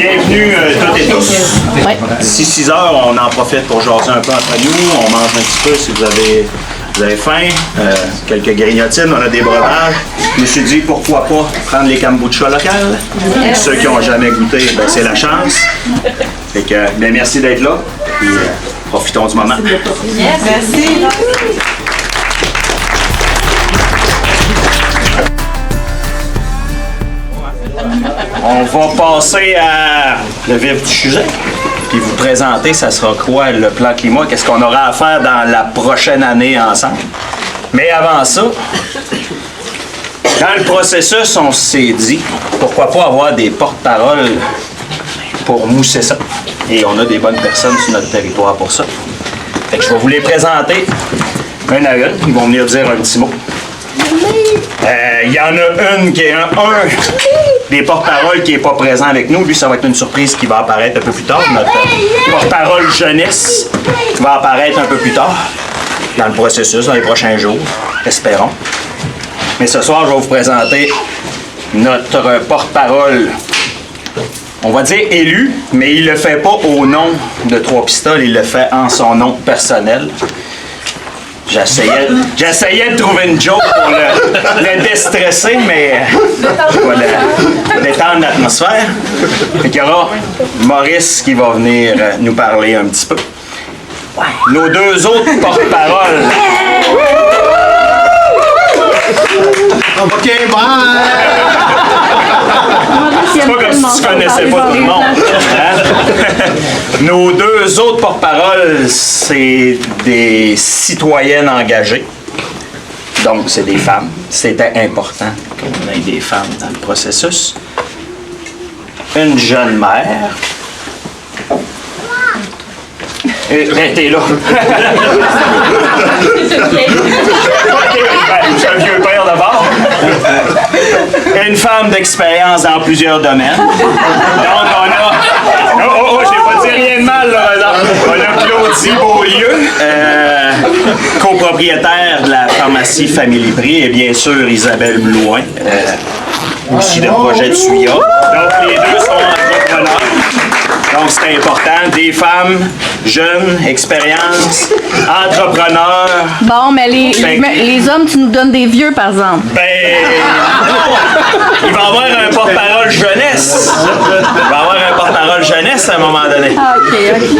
Bienvenue toutes et tous. Ouais. D'ici 6 heures, on en profite pour jaser un peu entre nous. On mange un petit peu si vous avez faim. Quelques grignotines, on a des breuvages. Je me suis dit, pourquoi pas prendre les kombucha locales. Ceux qui n'ont jamais goûté, ben, c'est la chance. Fait que, ben, merci d'être là. Puis, profitons du moment. Merci. On va passer à le vif du sujet. Puis vous présenter, ça sera quoi le plan climat, qu'est-ce qu'on aura à faire dans la prochaine année ensemble. Mais avant ça, dans le processus, on s'est dit, pourquoi pas avoir des porte-paroles pour mousser ça. Et on a des bonnes personnes sur notre territoire pour ça. Fait que je vais vous les présenter une à une. Ils vont venir dire un petit mot. Il y en a une qui est un des porte-paroles qui n'est pas présent avec nous. Lui, ça va être une surprise qui va apparaître un peu plus tard. Notre porte-parole jeunesse va apparaître un peu plus tard dans le processus, dans les prochains jours, espérons. Mais ce soir, je vais vous présenter notre porte-parole, on va dire élu, mais il ne le fait pas au nom de Trois Pistoles, il le fait en son nom personnel. J'essayais de trouver une joke pour le déstresser, mais voilà, détendre l'atmosphère. Fait qu'il y aura Maurice qui va venir nous parler un petit peu. Nos deux autres porte-paroles. OK, bye! C'est pas comme si tu connaissais pas tout le monde. Hein? Nos deux autres porte-paroles, c'est des citoyennes engagées. Donc, c'est des femmes. C'était important qu'on ait des femmes dans le processus. Une jeune mère. T'es là. C'est un vieux père d'abord. Une femme d'expérience dans plusieurs domaines. Donc, on a... j'ai pas dit rien de mal, là. On a Claudie Beaulieu, copropriétaire de la pharmacie Family Prix, et bien sûr Isabelle Blouin, aussi de projet de Suya. Donc, les deux sont entrepreneurs. Donc, c'est important. Des femmes jeunes, expérience, entrepreneurs. Bon, mais les hommes, tu nous donnes des vieux, par exemple. Ben, il va y avoir un porte-parole jeunesse. Il va y avoir un porte-parole jeunesse à un moment donné. Ah, OK.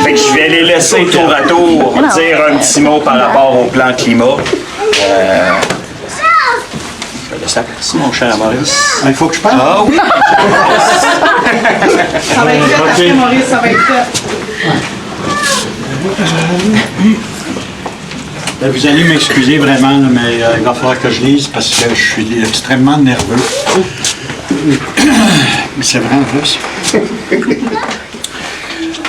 Fait que je vais les laisser tour à tour dire un petit mot par rapport au plan climat. Je vais laisser la place, mon cher Maurice. Il faut que je parle? Ah oui! Ça va être fait, après Maurice, ça va être fait. Vous allez m'excuser vraiment, là, mais il va falloir que je lise parce que je suis extrêmement nerveux. Mais c'est vrai en plus.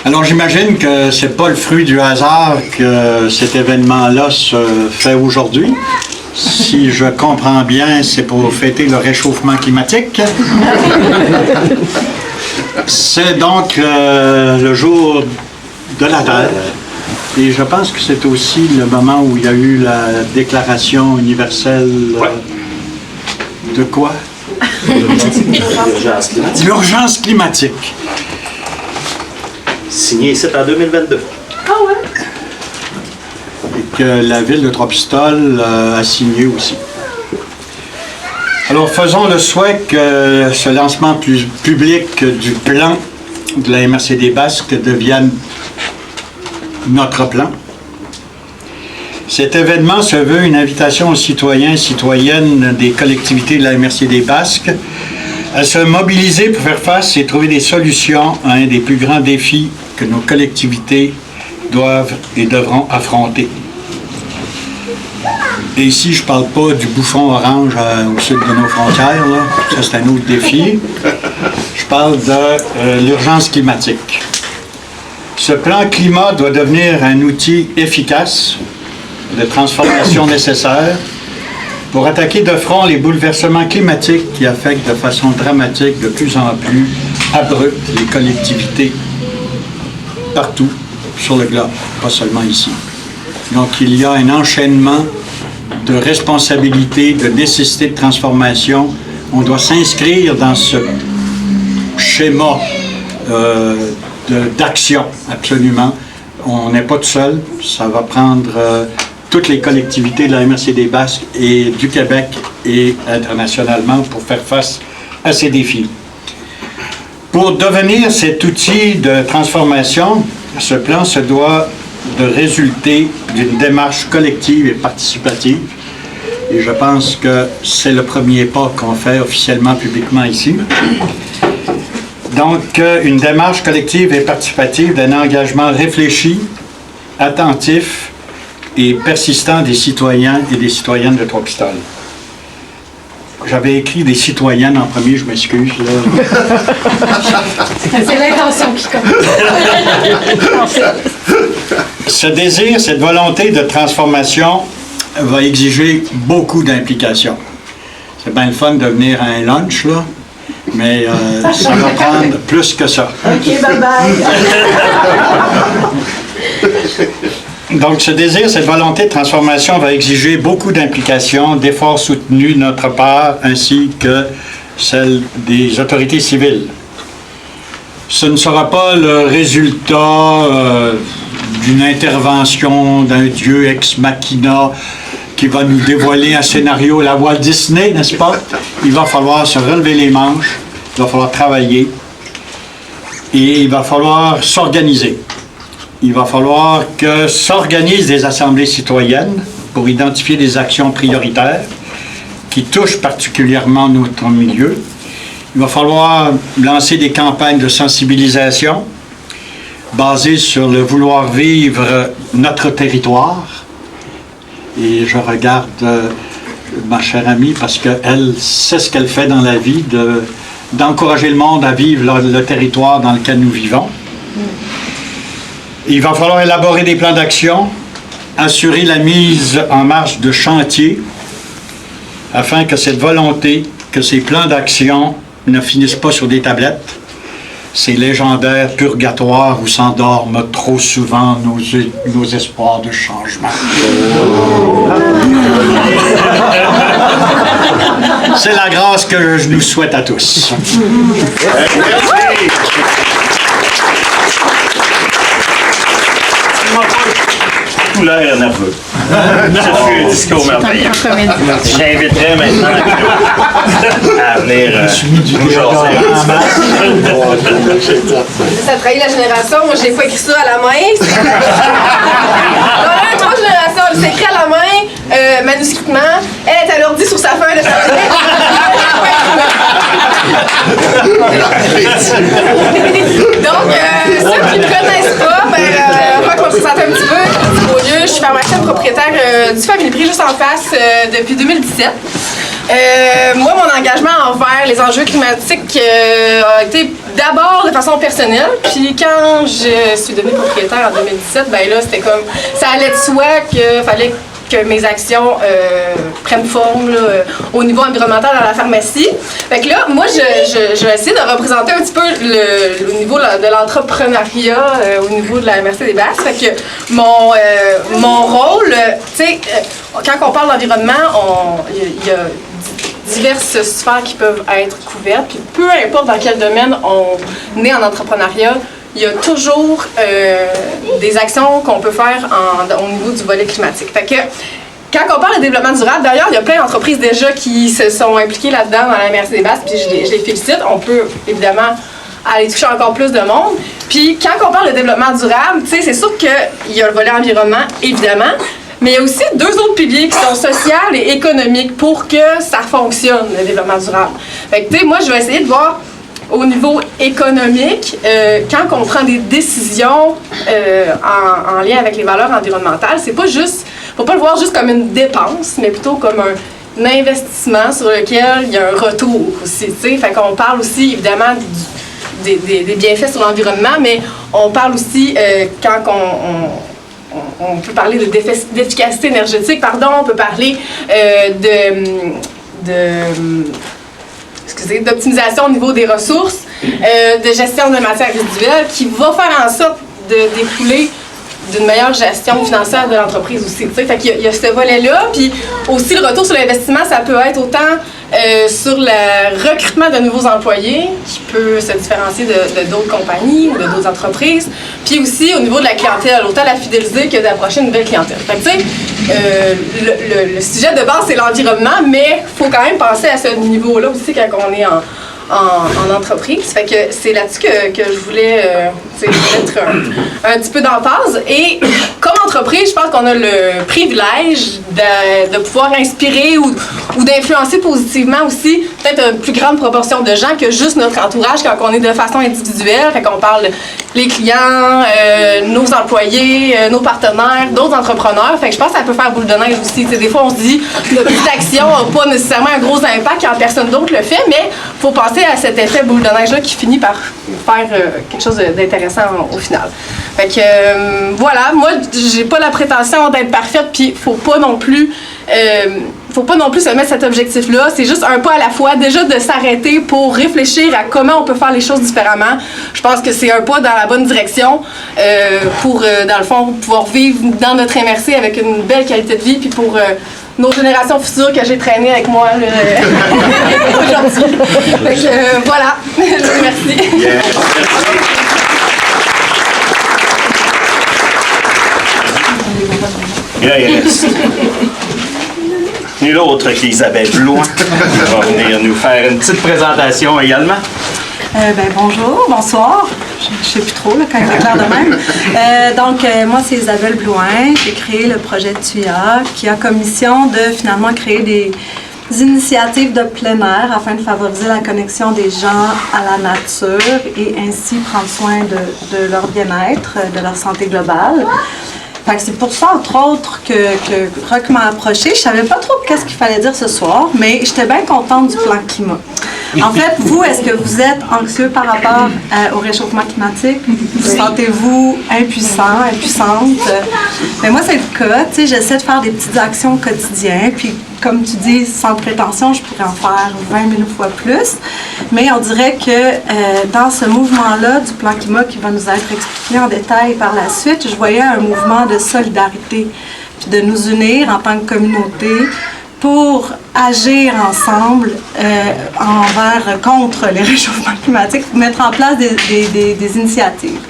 Alors j'imagine que c'est pas le fruit du hasard que cet événement-là se fait aujourd'hui. Si je comprends bien, c'est pour fêter le réchauffement climatique. C'est donc le jour de la Terre. Et je pense que c'est aussi le moment où il y a eu la déclaration universelle de quoi? L'urgence climatique. Signé ici en 2022. Et que la ville de Trois-Pistoles a signé aussi. Alors faisons le souhait que ce lancement public du plan de la MRC Basques devienne notre plan. Cet événement se veut une invitation aux citoyens et citoyennes des collectivités de la MRC Basques à se mobiliser pour faire face et trouver des solutions à un des plus grands défis que nos collectivités doivent et devront affronter. Et ici, je ne parle pas du bouffon orange au sud de nos frontières, là. Ça c'est un autre défi. Je parle de l'urgence climatique. Ce plan climat doit devenir un outil efficace de transformation nécessaire pour attaquer de front les bouleversements climatiques qui affectent de façon dramatique, de plus en plus abrupte, les collectivités partout sur le globe, pas seulement ici. Donc il y a un enchaînement de responsabilités, de nécessité de transformation. On doit s'inscrire dans ce schéma d'action, absolument. On n'est pas tout seul. Ça va prendre toutes les collectivités de la MRC des Basques et du Québec et internationalement pour faire face à ces défis. Pour devenir cet outil de transformation, ce plan se doit de résulter d'une démarche collective et participative. Et je pense que c'est le premier pas qu'on fait officiellement, publiquement ici. Donc, une démarche collective et participative d'un engagement réfléchi, attentif et persistant des citoyens et des citoyennes de Trois-Pistoles. J'avais écrit des citoyennes en premier, je m'excuse. C'est l'intention qui compte. Ce désir, cette volonté de transformation va exiger beaucoup d'implication. C'est bien le fun de venir à un lunch, là, mais ça va prendre plus que ça. OK, bye-bye. Donc, ce désir, cette volonté de transformation va exiger beaucoup d'implication, d'efforts soutenus de notre part, ainsi que celle des autorités civiles. Ce ne sera pas le résultat d'une intervention d'un dieu ex machina qui va nous dévoiler un scénario à la Walt Disney, n'est-ce pas? Il va falloir se relever les manches, il va falloir travailler et il va falloir s'organiser. Il va falloir que s'organisent des assemblées citoyennes pour identifier des actions prioritaires qui touchent particulièrement notre milieu. Il va falloir lancer des campagnes de sensibilisation basées sur le vouloir vivre notre territoire. Et je regarde ma chère amie parce qu'elle sait ce qu'elle fait dans la vie, d'encourager le monde à vivre le territoire dans lequel nous vivons. Il va falloir élaborer des plans d'action, assurer la mise en marche de chantiers afin que cette volonté, que ces plans d'action ne finissent pas sur des tablettes, ces légendaires purgatoires où s'endorment trop souvent nos espoirs de changement. C'est la grâce que je nous souhaite à tous. Tout l'air nerveux. Ça fut un discours merveilleux. J'inviterais maintenant à venir nous jaser. Ça trahit la génération. Moi, j'ai pas écrit ça à la main. Dans un, 3 générations, elle s'écrit à la main, manuscritement. Elle est à l'ordi sur sa feuille de papier. Donc, ceux qui ne me connaissent pas, on va me présenter un petit peu. Je suis pharmacienne propriétaire du Family Prix juste en face depuis 2017. Moi, mon engagement envers les enjeux climatiques a été d'abord de façon personnelle. Puis quand je suis devenue propriétaire en 2017, ben là, c'était comme ça allait de soi qu'il fallait que mes actions prennent forme là, au niveau environnemental dans la pharmacie. Fait que là, moi, je vais essayer de représenter un petit peu le niveau de l'entrepreneuriat au niveau de la MRC des Basques. Fait que mon rôle, tu sais, quand on parle d'environnement, il y a diverses sphères qui peuvent être couvertes. Puis peu importe dans quel domaine on est en entrepreneuriat, il y a toujours des actions qu'on peut faire au niveau du volet climatique. Fait que, quand on parle de développement durable, d'ailleurs, il y a plein d'entreprises déjà qui se sont impliquées là-dedans dans la MRC des Basques, puis je les félicite. On peut évidemment aller toucher encore plus de monde. Puis quand on parle de développement durable, tu sais, c'est sûr qu'il y a le volet environnement, évidemment, mais il y a aussi 2 autres piliers qui sont social et économique pour que ça fonctionne, le développement durable. Fait que, tu sais, moi, je vais essayer de voir au niveau économique, quand on prend des décisions en lien avec les valeurs environnementales, c'est pas juste, faut pas le voir juste comme une dépense, mais plutôt comme un investissement sur lequel il y a un retour aussi. T'sais. Fait qu'on parle aussi évidemment des bienfaits sur l'environnement, mais on parle aussi quand on peut parler d'efficacité énergétique, on peut parler d'optimisation au niveau des ressources, de gestion de matières résiduelles qui va faire en sorte de découler d'une meilleure gestion financière de l'entreprise aussi. Fait qu'il y a ce volet-là, puis aussi le retour sur l'investissement, ça peut être autant sur le recrutement de nouveaux employés qui peut se différencier de d'autres compagnies ou de d'autres entreprises. Puis aussi au niveau de la clientèle, autant la fidéliser que d'approcher une nouvelle clientèle. Fait que, tu sais, le sujet de base, c'est l'environnement, mais il faut quand même penser à ce niveau-là aussi quand on est en entreprise. Fait que c'est là-dessus que je voulais mettre un petit peu d'emphase. Et comme entreprise, je pense qu'on a le privilège de pouvoir inspirer ou d'influencer positivement aussi peut-être une plus grande proportion de gens que juste notre entourage quand on est de façon individuelle. Fait qu'on parle les clients, nos employés, nos partenaires, d'autres entrepreneurs. Fait que je pense que ça peut faire boule de neige aussi. T'sais, des fois, on se dit notre petite action n'a pas nécessairement un gros impact quand personne d'autre le fait, mais il faut penser à cet effet boule de neige-là qui finit par faire quelque chose d'intéressant au final. Fait que voilà, moi, j'ai pas la prétention d'être parfaite, puis faut pas non plus se mettre cet objectif-là. C'est juste un pas à la fois, déjà de s'arrêter pour réfléchir à comment on peut faire les choses différemment. Je pense que c'est un pas dans la bonne direction pour, dans le fond, pouvoir vivre dans notre MRC avec une belle qualité de vie, puis pour nos générations futures que j'ai traînées avec moi aujourd'hui. Fait que voilà, je vous remercie. Yeah. Yes. Nul autre qu'Isabelle Blouin va venir nous faire une petite présentation également. Bonjour, bonsoir. Je ne sais plus trop là, quand il est clair de même. Moi, c'est Isabelle Blouin. J'ai créé le projet TUIA qui a comme mission de finalement créer des initiatives de plein air afin de favoriser la connexion des gens à la nature et ainsi prendre soin de leur bien-être, de leur santé globale. Fait que c'est pour ça, entre autres, que Roch m'a approché. Je savais pas trop qu'est-ce qu'il fallait dire ce soir, mais j'étais bien contente du plan climat. En fait, vous, est-ce que vous êtes anxieux par rapport au réchauffement climatique? Vous sentez-vous impuissant, impuissante? Mais moi, c'est le cas. Tu sais, j'essaie de faire des petites actions au quotidien, puis comme tu dis, sans prétention, je pourrais en faire 20 000 fois plus. Mais on dirait que dans ce mouvement-là du plan climat qui va nous être expliqué en détail par la suite, je voyais un mouvement de solidarité, puis de nous unir en tant que communauté pour agir ensemble contre les réchauffements climatiques, mettre en place des initiatives.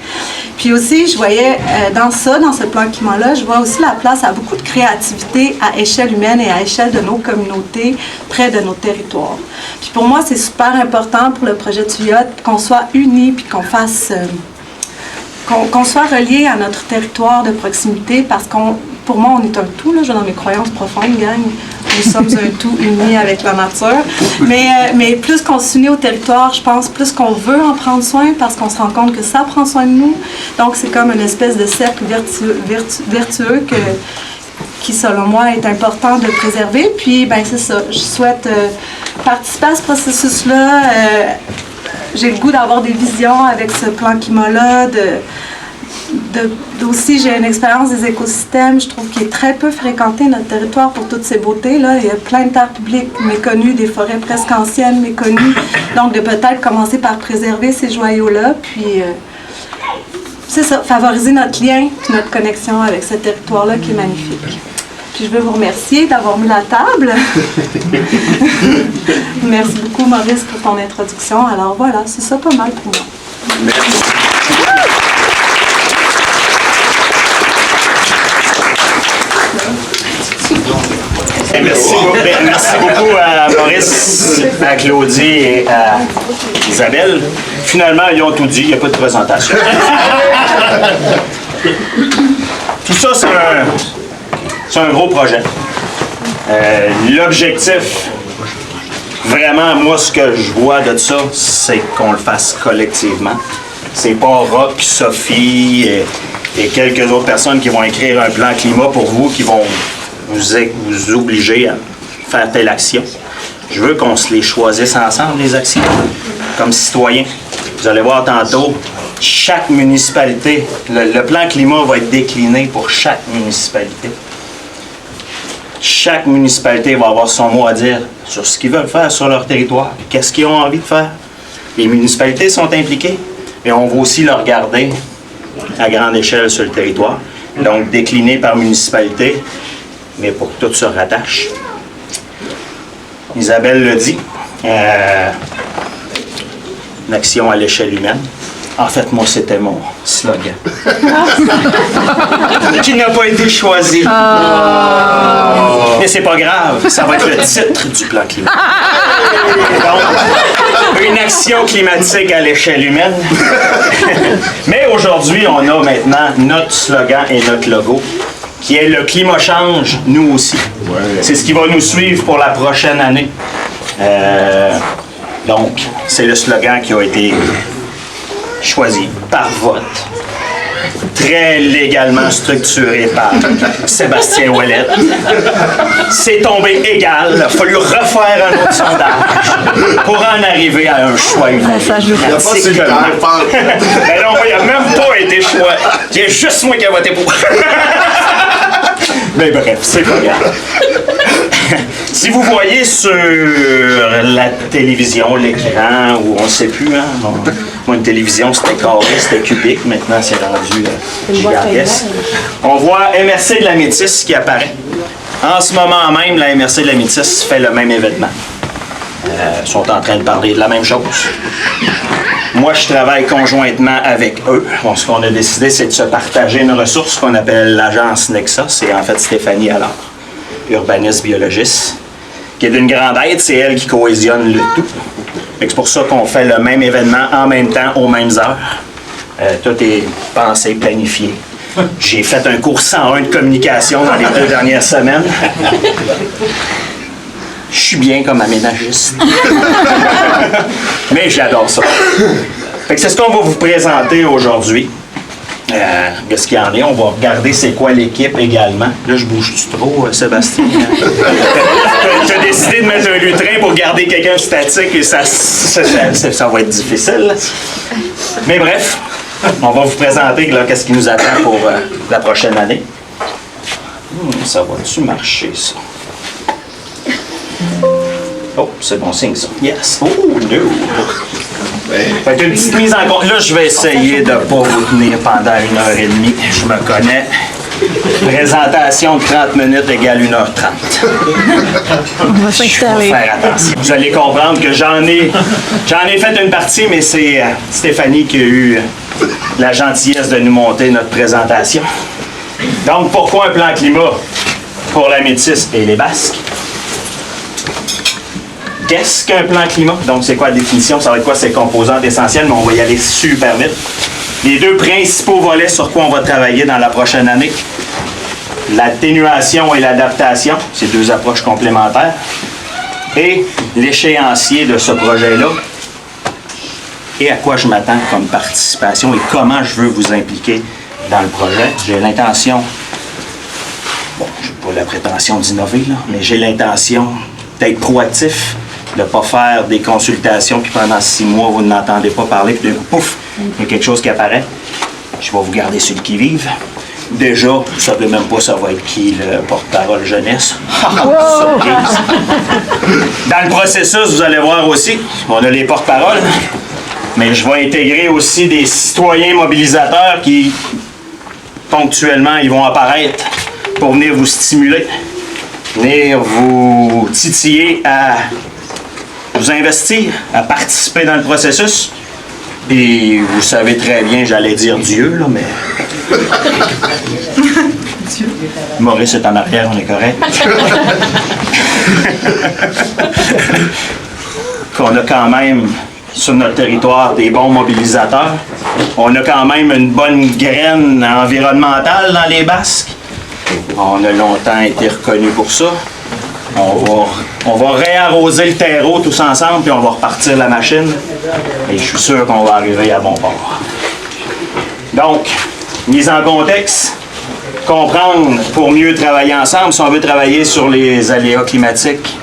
Puis aussi, je voyais dans ce plan climat-là, je vois aussi la place à beaucoup de créativité à échelle humaine et à échelle de nos communautés, près de nos territoires. Puis pour moi, c'est super important pour le projet TUIA qu'on soit unis puis qu'on fasse... qu'on soit reliés à notre territoire de proximité parce pour moi, on est un tout, là, je dans mes croyances profondes, gang. Nous sommes un tout uni avec la nature. Mais plus qu'on s'unit au territoire, je pense, plus qu'on veut en prendre soin parce qu'on se rend compte que ça prend soin de nous. Donc, c'est comme une espèce de cercle vertueux qui, selon moi, est important de préserver. Puis, ben c'est ça. Je souhaite participer à ce processus-là. J'ai le goût d'avoir des visions avec ce plan climat-là, aussi, j'ai une expérience des écosystèmes, je trouve qu'il est très peu fréquenté notre territoire pour toutes ces beautés-là. Il y a plein de terres publiques méconnues, des forêts presque anciennes méconnues. Donc, de peut-être commencer par préserver ces joyaux-là, puis c'est ça, favoriser notre lien, notre connexion avec ce territoire-là qui est magnifique. Puis je veux vous remercier d'avoir mis la table. Merci beaucoup, Maurice, pour ton introduction. Alors voilà, c'est ça pas mal pour moi. Merci. Merci beaucoup à Maurice, à Claudie et à Isabelle. Finalement, ils ont tout dit, il n'y a pas de présentation. Tout ça, c'est un gros projet. L'objectif, vraiment, moi, ce que je vois de ça, c'est qu'on le fasse collectivement. C'est pas Roch, Sophie et quelques autres personnes qui vont écrire un plan climat pour vous, qui vont vous obliger à faire telle action. Je veux qu'on se les choisisse ensemble, les actions, comme citoyens. Vous allez voir tantôt, chaque municipalité, le plan climat va être décliné pour chaque municipalité. Chaque municipalité va avoir son mot à dire sur ce qu'ils veulent faire sur leur territoire, qu'est-ce qu'ils ont envie de faire. Les municipalités sont impliquées, mais on va aussi le regarder à grande échelle sur le territoire. Donc, décliné par municipalité, mais pour que tout se rattache. Isabelle l'a dit. Une action à l'échelle humaine. En fait, moi, c'était mon slogan. Qui n'a pas été choisi. Mais c'est pas grave, ça va être le titre du plan climat. Donc, une action climatique à l'échelle humaine. Mais aujourd'hui, on a maintenant notre slogan et notre logo, qui est le climat change, nous aussi. C'est ce qui va nous suivre pour la prochaine année. Donc, c'est le slogan qui a été choisi par vote, très légalement structuré par Sébastien Ouellet. C'est tombé égal. Il a fallu refaire un autre sondage pour en arriver à un choix unanime. Mais non, il n'a même pas été choix. Il y a juste moi qui ai voté pour. Mais bref, c'est pas grave. Si vous voyez sur la télévision, l'écran, ou on ne sait plus, hein, moi une télévision c'était carré, c'était cubique, maintenant c'est rendu gigantesque. On voit MRC de la Métis qui apparaît. En ce moment même, la MRC de la Métis fait le même événement. Ils sont en train de parler de la même chose. Moi, je travaille conjointement avec eux. Bon, ce qu'on a décidé, c'est de se partager une ressource qu'on appelle l'agence Nexa. C'est en fait Stéphanie Allard, urbaniste biologiste, qui est d'une grande aide. C'est elle qui cohésionne le tout. C'est pour ça qu'on fait le même événement en même temps, aux mêmes heures. Tout est pensé, planifié. J'ai fait un cours 101 de communication dans les 2 dernières semaines. Je suis bien comme aménagiste. Mais j'adore ça. Fait que c'est ce qu'on va vous présenter aujourd'hui. Qu'est-ce qu'il y en est? On va regarder c'est quoi l'équipe également. Là, je bouge-tu trop, Sébastien? Tu as décidé de mettre un lutrin pour garder quelqu'un statique et ça va être difficile. Mais bref, on va vous présenter là, qu'est-ce qui nous attend pour la prochaine année. Ça va-tu marcher, ça? Oh, c'est bon signe, ça. Yes. Oh, no. Fait qu'une petite mise en compte. Là, je vais essayer de ne pas vous tenir pendant 1h30. Je me connais. Présentation de 30 minutes égale 1h30. On va s'installer. Il faut faire attention. Vous allez comprendre que j'en ai fait une partie, mais c'est Stéphanie qui a eu la gentillesse de nous monter notre présentation. Donc, pourquoi un plan climat pour la Métis et les Basques? Qu'est-ce qu'un plan climat? Donc, c'est quoi la définition? Ça va être quoi ses composantes essentielles? Mais on va y aller super vite. Les 2 principaux volets sur quoi on va travailler dans la prochaine année. L'atténuation et l'adaptation. C'est 2 approches complémentaires. Et l'échéancier de ce projet-là. Et à quoi je m'attends comme participation et comment je veux vous impliquer dans le projet. J'ai l'intention, bon, je n'ai pas la prétention d'innover, là, mais j'ai l'intention d'être proactif, de ne pas faire des consultations, puis pendant 6 mois, vous n'entendez pas parler, puis d'un coup, pouf, il y a quelque chose qui apparaît. Je vais vous garder sur le qui-vive. Déjà, vous ne savez même pas ça va être qui le porte-parole jeunesse. Surprise. Dans le processus, vous allez voir aussi, on a les porte-paroles, mais je vais intégrer aussi des citoyens mobilisateurs qui, ponctuellement, ils vont apparaître pour venir vous stimuler, venir vous titiller à vous investir, à participer dans le processus. Et vous savez très bien, j'allais dire Dieu, là, mais... Maurice est en arrière, on est correct. Qu'on a quand même, sur notre territoire, des bons mobilisateurs. On a quand même une bonne graine environnementale dans les Basques. On a longtemps été reconnus pour ça. On va réarroser le terreau tous ensemble, puis on va repartir la machine. Et je suis sûr qu'on va arriver à bon port. Donc, mise en contexte, comprendre pour mieux travailler ensemble. Si on veut travailler sur les aléas climatiques,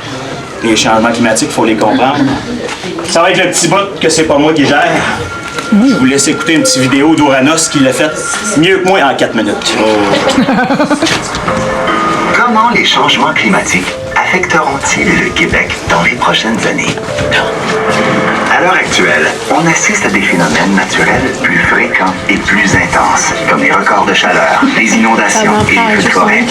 les changements climatiques, il faut les comprendre. Ça va être le petit bout que c'est pas moi qui gère. Je vous laisse écouter une petite vidéo d'Ouranos qui l'a fait mieux que moi en 4 minutes. Comment les changements climatiques affecteront-ils le Québec dans les prochaines années? À l'heure actuelle, on assiste à des phénomènes naturels plus fréquents et plus intenses, comme les records de chaleur, les inondations et les feux de forêt.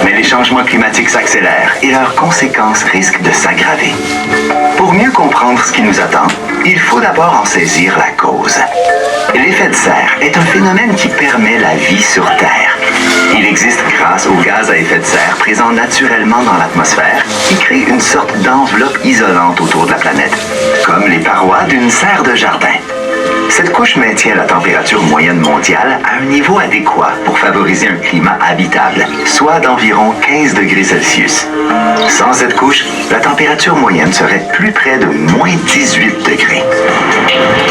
Mais les changements changements climatiques s'accélèrent et leurs conséquences risquent de s'aggraver. Pour mieux comprendre ce qui nous attend, il faut d'abord en saisir la cause. L'effet de serre est un phénomène qui permet la vie sur Terre. Il existe grâce aux gaz à effet de serre présents naturellement dans l'atmosphère qui créent une sorte d'enveloppe isolante autour de la planète, comme les parois d'une serre de jardin. Cette couche maintient la température moyenne mondiale à un niveau adéquat pour favoriser un climat habitable, soit d'environ 15 degrés Celsius. Sans cette couche, la température moyenne serait plus près de moins 18 degrés.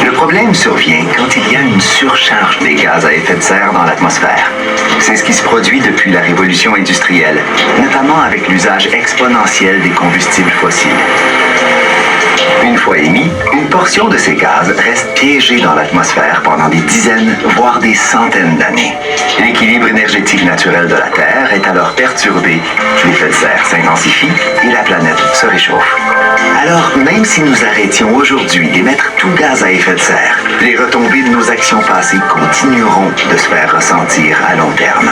Le problème survient quand il y a une surcharge des gaz à effet de serre dans l'atmosphère. C'est ce qui se produit depuis la révolution industrielle, notamment avec l'usage exponentiel des combustibles fossiles. Une fois émis, une portion de ces gaz reste piégée dans l'atmosphère pendant des dizaines, voire des centaines d'années. L'équilibre énergétique naturel de la Terre est alors perturbé, l'effet de serre s'intensifie et la planète se réchauffe. Alors, même si nous arrêtions aujourd'hui d'émettre tout gaz à effet de serre, les retombées de nos actions passées continueront de se faire ressentir à long terme.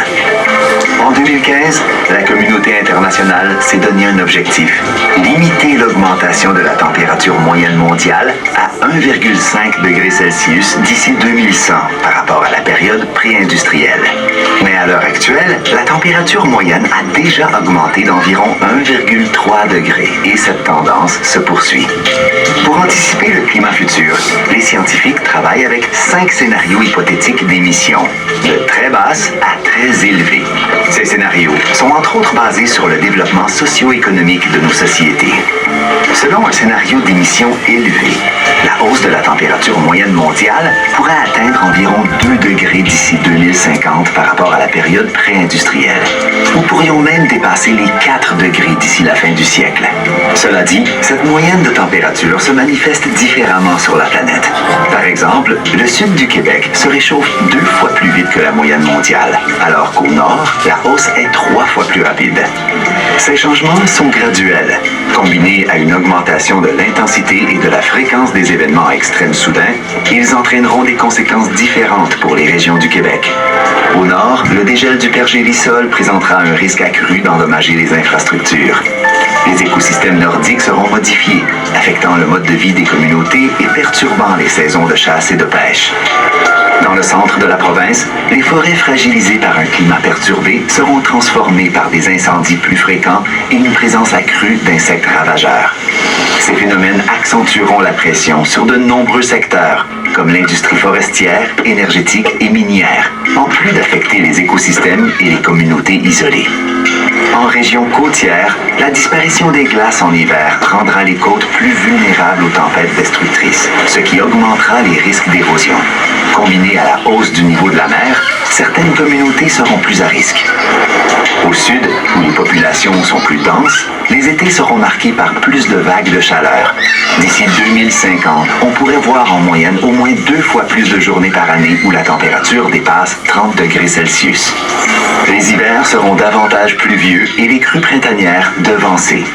En 2015, la communauté internationale s'est donné un objectif: limiter l'augmentation de la température moyenne mondiale à 1,5 degré Celsius d'ici 2100 par rapport à la période pré-industrielle. Mais à l'heure actuelle, la température moyenne a déjà augmenté d'environ 1,3 degré et cette tendance se poursuit. Pour anticiper le climat futur, les scientifiques travaillent avec 5 scénarios hypothétiques d'émissions, de très basse à très élevée. Ces scénarios sont entre autres basés sur le développement socio-économique de nos sociétés. Selon un scénario d'émissions élevées, la hausse de la température moyenne mondiale pourrait atteindre environ 2 degrés d'ici 2050 par rapport à la période pré-industrielle. Nous pourrions même dépasser les 4 degrés d'ici la fin du siècle. Cela dit, cette moyenne de température se manifeste différemment sur la planète. Par exemple, le sud du Québec se réchauffe 2 fois plus vite que la moyenne mondiale, alors qu'au nord, la hausse est 3 fois plus rapide. Ces changements sont graduels. Combinés à une augmentation de l'intensité et de la fréquence des événements extrêmes soudains, ils entraîneront des conséquences différentes pour les régions du Québec. Au nord, le dégel du pergélisol présentera un risque accru d'endommager les infrastructures. Les écosystèmes nordiques seront modifiés, affectant le mode de vie des communautés et perturbant les saisons de chasse et de pêche. Dans le centre de la province, les forêts fragilisées par un climat perturbé seront transformées par des incendies plus fréquents et une présence accrue d'insectes ravageurs. Ces phénomènes accentueront la pression sur de nombreux secteurs, comme l'industrie forestière, énergétique et minière, en plus d'affecter les écosystèmes et les communautés isolées. En région côtière, la disparition des glaces en hiver rendra les côtes plus vulnérables aux tempêtes destructrices, ce qui augmentera les risques d'érosion. Combiné à la hausse du niveau de la mer, certaines communautés seront plus à risque. Au sud, où les populations sont plus denses, les étés seront marqués par plus de vagues de chaleur. D'ici 2050, on pourrait voir en moyenne au moins 2 fois plus de journées par année où la température dépasse 30 degrés Celsius. Les hivers seront davantage pluvieux et les crues printanières devancées.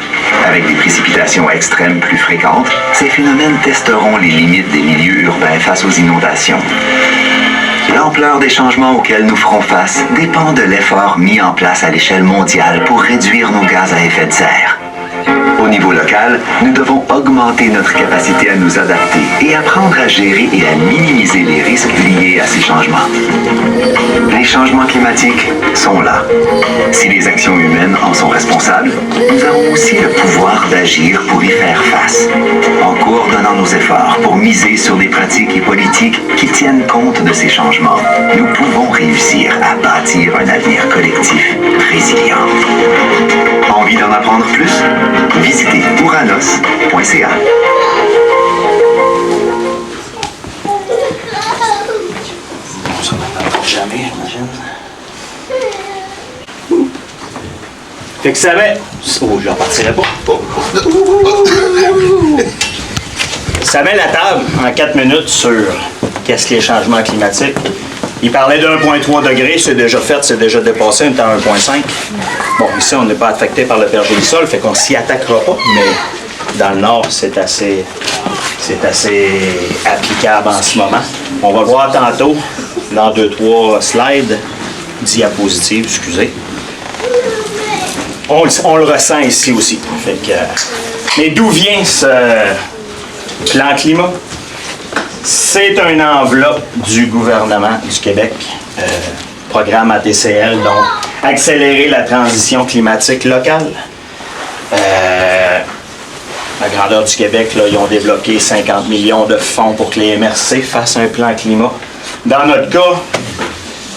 Avec des précipitations extrêmes plus fréquentes, ces phénomènes testeront les limites des milieux urbains face aux inondations. L'ampleur des changements auxquels nous ferons face dépend de l'effort mis en place à l'échelle mondiale pour réduire nos gaz à effet de serre. Au niveau local, nous devons augmenter notre capacité à nous adapter et apprendre à gérer et à minimiser les risques liés à ces changements. Les changements climatiques sont là. Si les actions humaines en sont responsables, nous avons aussi le pouvoir d'agir pour y faire face, en coordonnant nos efforts pour miser sur des pratiques et politiques qui tiennent compte de ces changements. Nous pouvons réussir à bâtir un avenir collectif résilient. Envie d'en apprendre plus? Visitez ouranos.ca. Ça n'arrête jamais, j'imagine. Fait que ça va. Oh, je n'en partirai pas. Ça met la table en 4 minutes sur qu'est-ce que les changements climatiques. Il parlait de 1,3 degré, c'est déjà fait, c'est déjà dépassé, on est à 1,5. Bon, ici, on n'est pas affecté par le pergélisol, fait qu'on s'y attaquera pas, mais dans le nord, c'est assez applicable en ce moment. On va voir tantôt, dans 2-3 slides, diapositives, excusez. on le ressent ici aussi. Fait que, mais d'où vient ce plan climat? C'est une enveloppe du gouvernement du Québec, programme ATCL, donc accélérer la transition climatique locale. La grandeur du Québec, là, ils ont débloqué 50 millions de fonds pour que les MRC fassent un plan climat. Dans notre cas,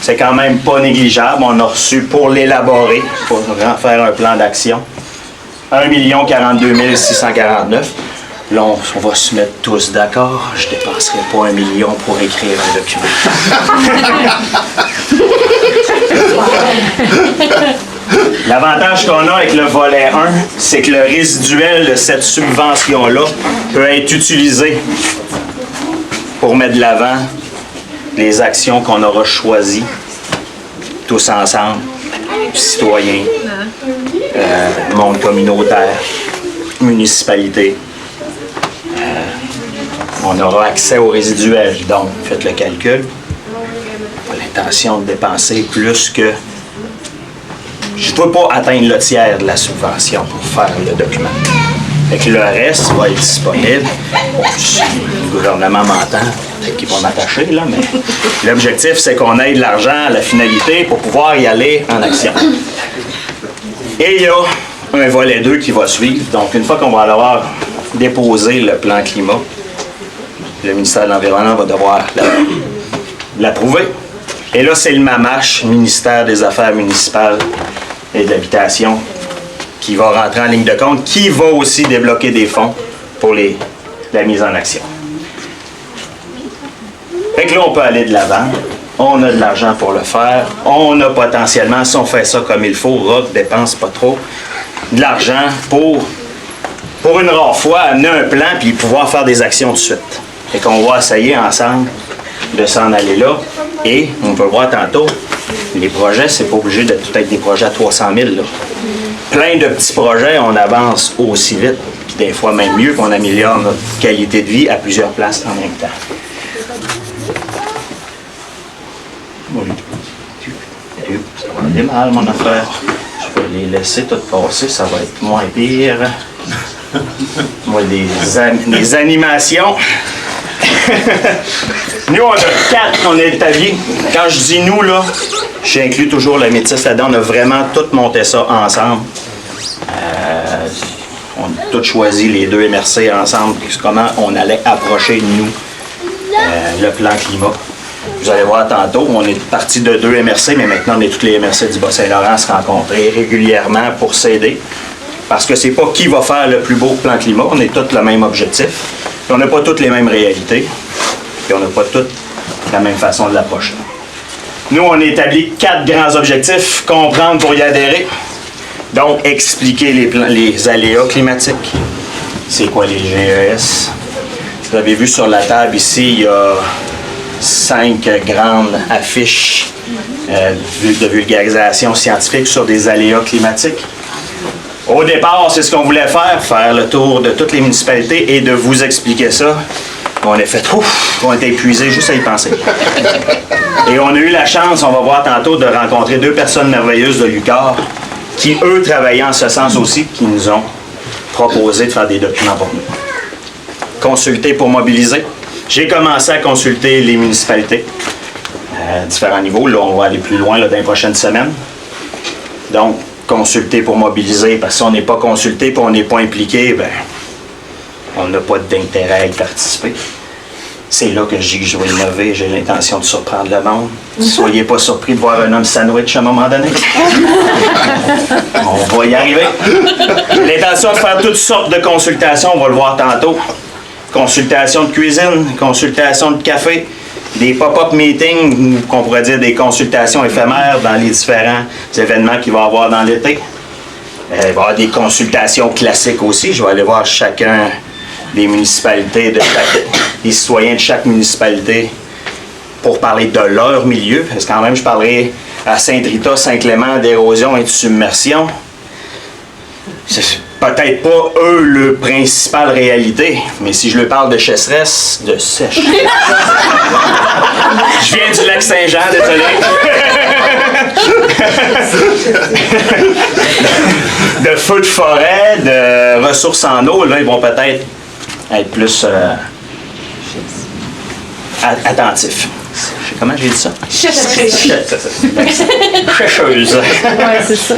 c'est quand même pas négligeable. On a reçu pour l'élaborer, pour faire un plan d'action, 1 42 649. Là, on va se mettre tous d'accord. Je ne dépenserai pas 1 million pour écrire un document. L'avantage qu'on a avec le volet 1, c'est que le résiduel de cette subvention-là peut être utilisé pour mettre de l'avant les actions qu'on aura choisies tous ensemble, citoyens, monde communautaire, municipalité. On aura accès au résiduel, donc faites le calcul. Pas l'intention de dépenser plus que... Je ne veux pas atteindre le tiers de la subvention pour faire le document. Fait que le reste va être disponible. Si le gouvernement m'entend, peut-être qu'ils vont m'attacher, là, mais l'objectif, c'est qu'on ait de l'argent à la finalité pour pouvoir y aller en action. Et il y a un volet 2 qui va suivre. Donc, une fois qu'on va avoir déposé le plan climat, le ministère de l'Environnement va devoir l'approuver. Et là, c'est le MAMACH, ministère des Affaires municipales et de l'Habitation, qui va rentrer en ligne de compte, qui va aussi débloquer des fonds pour la mise en action. Fait que là, on peut aller de l'avant. On a de l'argent pour le faire. On a potentiellement, si on fait ça comme il faut, ROC dépense pas trop, de l'argent pour une rare fois, amener un plan puis pouvoir faire des actions tout de suite. Fait qu'on va essayer ensemble de s'en aller là. Et on peut voir tantôt, les projets, c'est pas obligé de tout être des projets à 300 000. Là. Plein de petits projets, on avance aussi vite, puis des fois même mieux, qu'on améliore notre qualité de vie à plusieurs places en même temps. Oui. Ça va aller mal, mon affaire. Je vais les laisser tout passer, ça va être moins pire. Moi, des animations. Nous, on a 4 qu'on est établis. Quand je dis nous, là, j'inclus toujours le métis là-dedans. On a vraiment tout monté ça ensemble. On a tous choisi les 2 MRC ensemble. Comment on allait approcher, nous, le plan climat. Vous allez voir tantôt, on est parti de 2 MRC, mais maintenant, on est tous les MRC du Bas-Saint-Laurent à se rencontrer régulièrement pour s'aider. Parce que c'est pas qui va faire le plus beau plan climat. On est tous le même objectif. Puis on n'a pas toutes les mêmes réalités. Puis on n'a pas toutes la même façon de l'approcher. Nous, on a établi 4 grands objectifs. Comprendre pour y adhérer. Donc, expliquer les aléas climatiques. C'est quoi les GES? Vous avez vu sur la table ici, il y a 5 grandes affiches de vulgarisation scientifique sur des aléas climatiques. Au départ, c'est ce qu'on voulait faire le tour de toutes les municipalités et de vous expliquer ça. On a fait, on a été épuisés juste à y penser. Et on a eu la chance, on va voir tantôt, de rencontrer 2 personnes merveilleuses de l'UQAR qui, eux, travaillaient en ce sens aussi, qui nous ont proposé de faire des documents pour nous. Consulter pour mobiliser. J'ai commencé à consulter les municipalités à différents niveaux. Là, on va aller plus loin là, dans les prochaines semaines. Donc, consulter pour mobiliser, parce que si on n'est pas consulté et on n'est pas impliqué, ben, on n'a pas d'intérêt à y participer. C'est là que je dis que je vais innover, j'ai l'intention de surprendre le monde. Soyez pas surpris de voir un homme sandwich à un moment donné. On va y arriver. L'intention de faire toutes sortes de consultations, on va le voir tantôt. Consultation de cuisine, consultation de café, des pop-up meetings, qu'on pourrait dire des consultations éphémères dans les différents événements qu'il va y avoir dans l'été. Il va y avoir des consultations classiques aussi. Je vais aller voir chacun des municipalités, des citoyens de chaque municipalité pour parler de leur milieu. Parce que quand même, je parlerai à Saint-Rita, Saint-Clément d'érosion et de submersion. C'est peut-être pas eux le principal réalité, mais si je leur parle de sécheresse, de sèche. Je viens du lac Saint-Jean, désolé. de feux de forêt, de ressources en eau, là, ils vont peut-être être plus attentifs. Comment j'ai dit ça? Chercheuse. Ouais, c'est ça.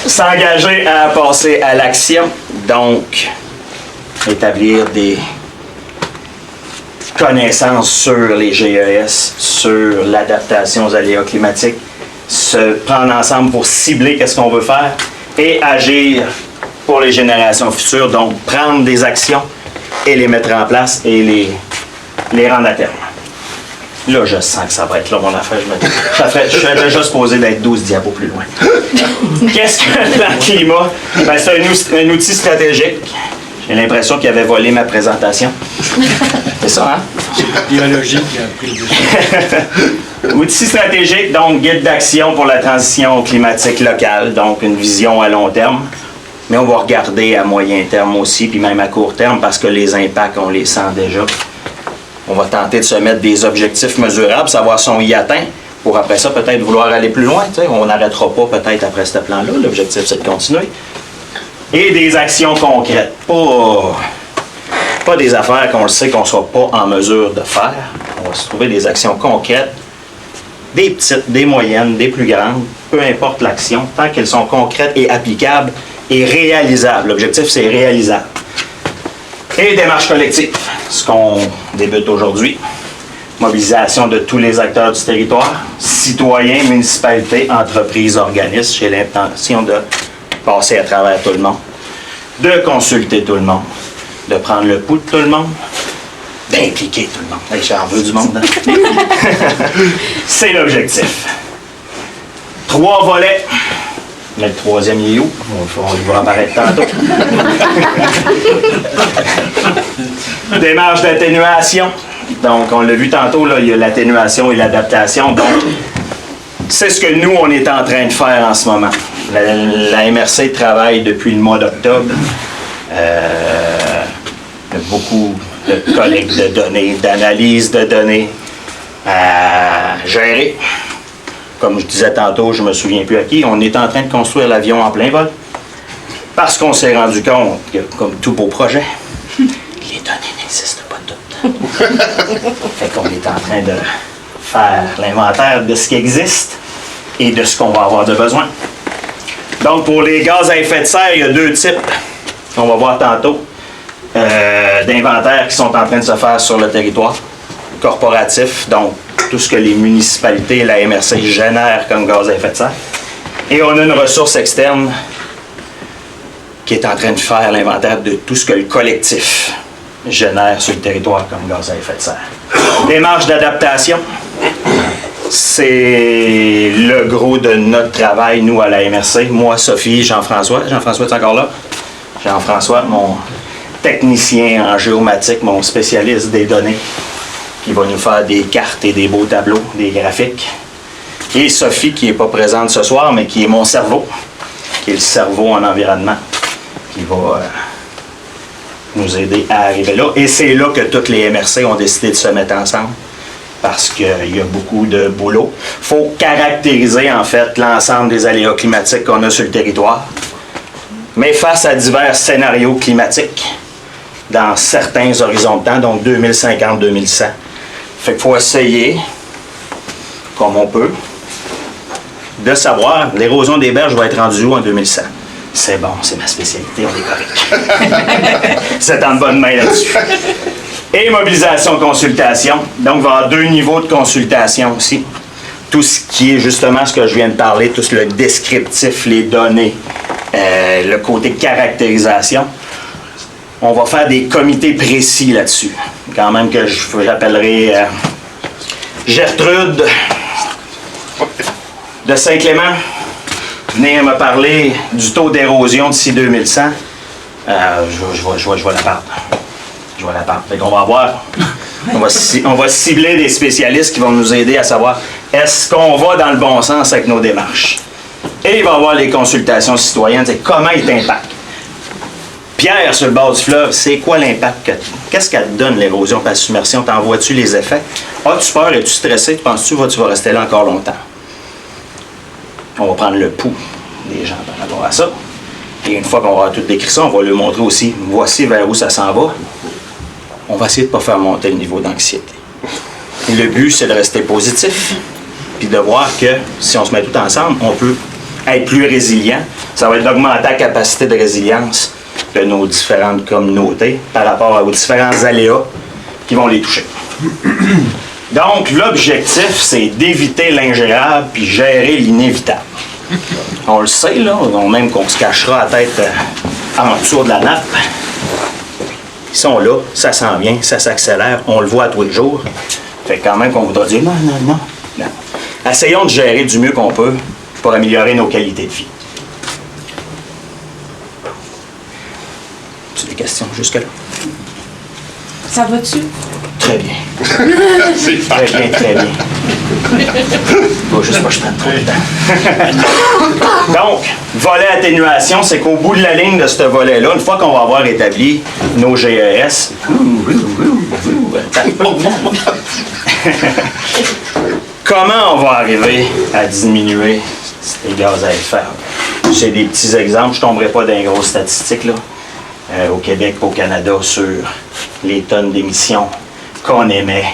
S'engager à passer à l'action, donc établir des connaissances sur les GES, sur l'adaptation aux aléas climatiques, se prendre ensemble pour cibler qu'est-ce qu'on veut faire et agir pour les générations futures, donc prendre des actions et les mettre en place et les rendre à terme. Là, je sens que ça va être là, mon affaire. Je suis déjà supposé d'être 12 diapos plus loin. Qu'est-ce que le plan climat? Ben, c'est un outil stratégique. J'ai l'impression qu'il avait volé ma présentation. C'est ça, hein? Biologie qui a pris le dessus. Outil stratégique, donc guide d'action pour la transition climatique locale, donc une vision à long terme. Mais on va regarder à moyen terme aussi, puis même à court terme, parce que les impacts, on les sent déjà. On va tenter de se mettre des objectifs mesurables, savoir si on y atteint, pour après ça, peut-être vouloir aller plus loin. T'sais. On n'arrêtera pas peut-être après ce plan-là. L'objectif, c'est de continuer. Et des actions concrètes. Pas des affaires qu'on le sait qu'on ne sera pas en mesure de faire. On va se trouver des actions concrètes, des petites, des moyennes, des plus grandes, peu importe l'action, tant qu'elles sont concrètes et applicables et réalisables. L'objectif, c'est réalisable. Et démarche collective, ce qu'on débute aujourd'hui. Mobilisation de tous les acteurs du territoire, citoyens, municipalités, entreprises, organismes. J'ai l'intention de passer à travers tout le monde, de consulter tout le monde, de prendre le pouls de tout le monde, d'impliquer tout le monde. Hey, j'en veux du monde. Hein? C'est l'objectif. 3 volets. Mais le troisième, il est où? On va apparaître tantôt. Démarche d'atténuation. Donc, on l'a vu tantôt, là, il y a l'atténuation et l'adaptation. Donc, c'est ce que nous, on est en train de faire en ce moment. La MRC travaille depuis le mois d'octobre. Il y a beaucoup de collecte de données, d'analyse de données à gérer. Comme je disais tantôt, je ne me souviens plus à qui, on est en train de construire l'avion en plein vol. Parce qu'on s'est rendu compte que, comme tout beau projet, les données n'existent pas toutes. Fait qu'on est en train de faire l'inventaire de ce qui existe et de ce qu'on va avoir de besoin. Donc, pour les gaz à effet de serre, il y a 2 types, on va voir tantôt, d'inventaires qui sont en train de se faire sur le territoire corporatif, donc tout ce que les municipalités et la MRC génèrent comme gaz à effet de serre. Et on a une ressource externe qui est en train de faire l'inventaire de tout ce que le collectif génère sur le territoire comme gaz à effet de serre. Démarche d'adaptation, c'est le gros de notre travail, nous, à la MRC. Moi, Sophie, Jean-François. Jean-François, tu es encore là? Jean-François, mon technicien en géomatique, mon spécialiste des données, qui va nous faire des cartes et des beaux tableaux, des graphiques. Et Sophie, qui n'est pas présente ce soir, mais qui est mon cerveau, qui est le cerveau en environnement, qui va nous aider à arriver là. Et c'est là que toutes les MRC ont décidé de se mettre ensemble, parce qu'il y a beaucoup de boulot. Il faut caractériser, en fait, l'ensemble des aléas climatiques qu'on a sur le territoire, mais face à divers scénarios climatiques, dans certains horizons de temps, donc 2050-2100. Fait qu'il faut essayer, comme on peut, de savoir, l'érosion des berges va être rendue où en 2100? C'est bon, c'est ma spécialité, on est correct. C'est en bonne main là-dessus. Et mobilisation, consultation. Donc, il va y avoir 2 niveaux de consultation aussi. Tout ce qui est justement ce que je viens de parler, tout le descriptif, les données, le côté caractérisation. On va faire des comités précis là-dessus. Quand même que j'appellerai Gertrude de Saint-Clément venir me parler du taux d'érosion d'ici 2100. Je vais la perdre. Je vais la perdre. Fait qu'on va voir. On va cibler des spécialistes qui vont nous aider à savoir est-ce qu'on va dans le bon sens avec nos démarches. Et il va y avoir les consultations citoyennes, c'est comment il t'impacte. Pierre, sur le bord du fleuve, c'est quoi l'impact? Qu'est-ce qu'elle te donne, l'érosion par submersion? T'en vois-tu les effets? As-tu peur? Es-tu stressé? Penses-tu que tu vas rester là encore longtemps? On va prendre le pouls des gens par rapport à ça. Et une fois qu'on aura tout décrit ça, on va leur montrer aussi, voici vers où ça s'en va. On va essayer de ne pas faire monter le niveau d'anxiété. Le but, c'est de rester positif, puis de voir que si on se met tout ensemble, on peut être plus résilient. Ça va être d'augmenter la capacité de résilience de nos différentes communautés par rapport aux différents aléas qui vont les toucher. Donc, l'objectif, c'est d'éviter l'ingérable puis gérer l'inévitable. On le sait, là, même qu'on se cachera la tête en dessous de la nappe. Ils sont là, ça s'en vient, ça s'accélère, on le voit tous les jours. Fait que quand même qu'on voudra dire non. Essayons de gérer du mieux qu'on peut pour améliorer nos qualités de vie. Tu as des questions jusque-là? Ça va-tu? Très bien. Très bien. Faut juste pas que je prenne trop de temps. Donc, volet atténuation, c'est qu'au bout de la ligne de ce volet-là, une fois qu'on va avoir établi nos GES, comment on va arriver à diminuer les gaz à effet de serre? C'est des petits exemples, je ne tomberai pas dans les grosses statistiques là, au Québec, au Canada, sur les tonnes d'émissions qu'on émet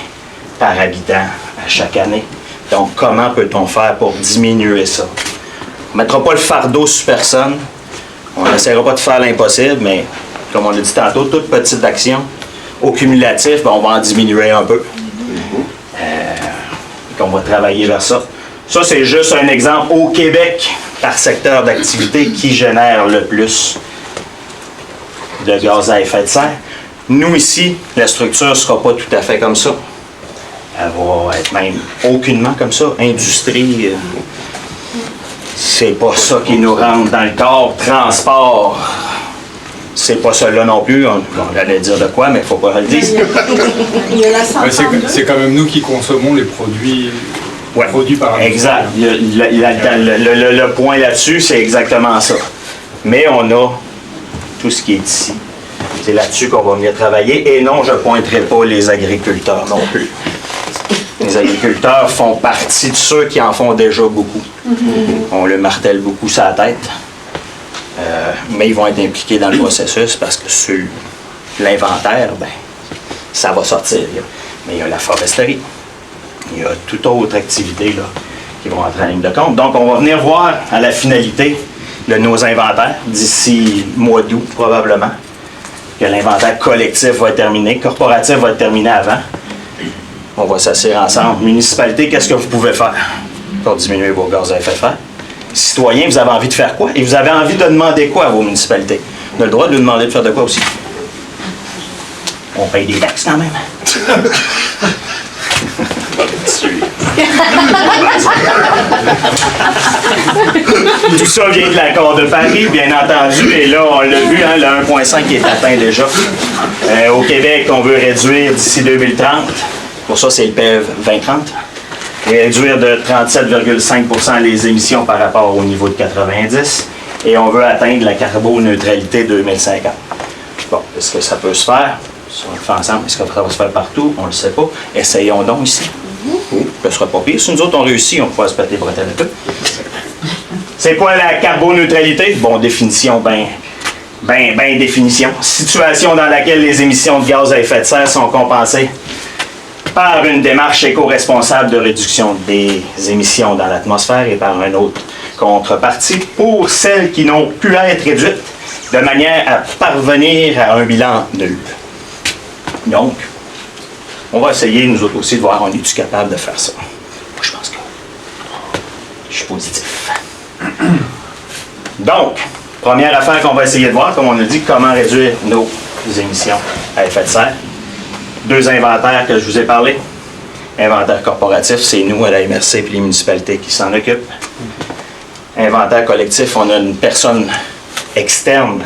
par habitant à chaque année. Donc, comment peut-on faire pour diminuer ça? On ne mettra pas le fardeau sur personne. On n'essaiera pas de faire l'impossible, mais comme on l'a dit tantôt, toute petite action, au cumulatif, on va en diminuer un peu. On va travailler vers ça. Ça, c'est juste un exemple au Québec, par secteur d'activité, qui génère le plus de gaz à effet de serre. Nous, ici, la structure ne sera pas tout à fait comme ça. Elle va être même aucunement comme ça. Industrie, c'est pas ça qui nous rentre dans le corps. Transport, c'est pas ça là non plus. On allait dire de quoi, mais il ne faut pas le dire. Il y a la C'est quand même nous qui consommons les produits, produits par l'industrie. Exact. Le point là-dessus, c'est exactement ça. Mais on a tout ce qui est ici. C'est là-dessus qu'on va venir travailler. Et non, je ne pointerai pas les agriculteurs non plus. Les agriculteurs font partie de ceux qui en font déjà beaucoup. On le martèle beaucoup sur la tête. Mais ils vont être impliqués dans le processus parce que sur l'inventaire, ben, ça va sortir. Mais il y a la foresterie. Il y a toute autre activité là, qui vont entrer en ligne de compte. Donc, on va venir voir à la finalité de nos inventaires d'ici mois d'août, probablement, que l'inventaire collectif va être terminé, corporatif va être terminé avant. On va s'asseoir ensemble. Municipalité, qu'est-ce que vous pouvez faire pour diminuer vos gaz à effet de serre? Citoyens, vous avez envie de faire quoi? Et vous avez envie de demander quoi à vos municipalités? On a le droit de nous demander de faire de quoi aussi? On paye des taxes quand même. Tout ça vient de l'accord de Paris, bien entendu, et là, on l'a vu, hein, le 1,5 qui est atteint déjà. Au Québec, on veut réduire d'ici 2030. Pour ça, c'est le PEV 2030. Réduire de 37,5 % les émissions par rapport au niveau de 90. Et on veut atteindre la carboneutralité 2050. Bon, est-ce que ça peut se faire? Si on le fait ensemble, est-ce que ça va se faire partout? On ne le sait pas. Essayons donc ici. Ce sera pas pire. Si nous autres on réussit, on pourra se péter les bretelles un peu. C'est quoi la carboneutralité? Bon, définition, définition. Situation dans laquelle les émissions de gaz à effet de serre sont compensées par une démarche éco-responsable de réduction des émissions dans l'atmosphère et par une autre contrepartie pour celles qui n'ont pu être réduites de manière à parvenir à un bilan nul. Donc, on va essayer, nous autres aussi, de voir on est-tu capable de faire ça. Moi, je pense que je suis positif. Donc, première affaire qu'on va essayer de voir, comme on a dit, comment réduire nos émissions à effet de serre. 2 inventaires que je vous ai parlé. Inventaire corporatif, c'est nous à la MRC et les municipalités qui s'en occupent. Inventaire collectif, on a une personne externe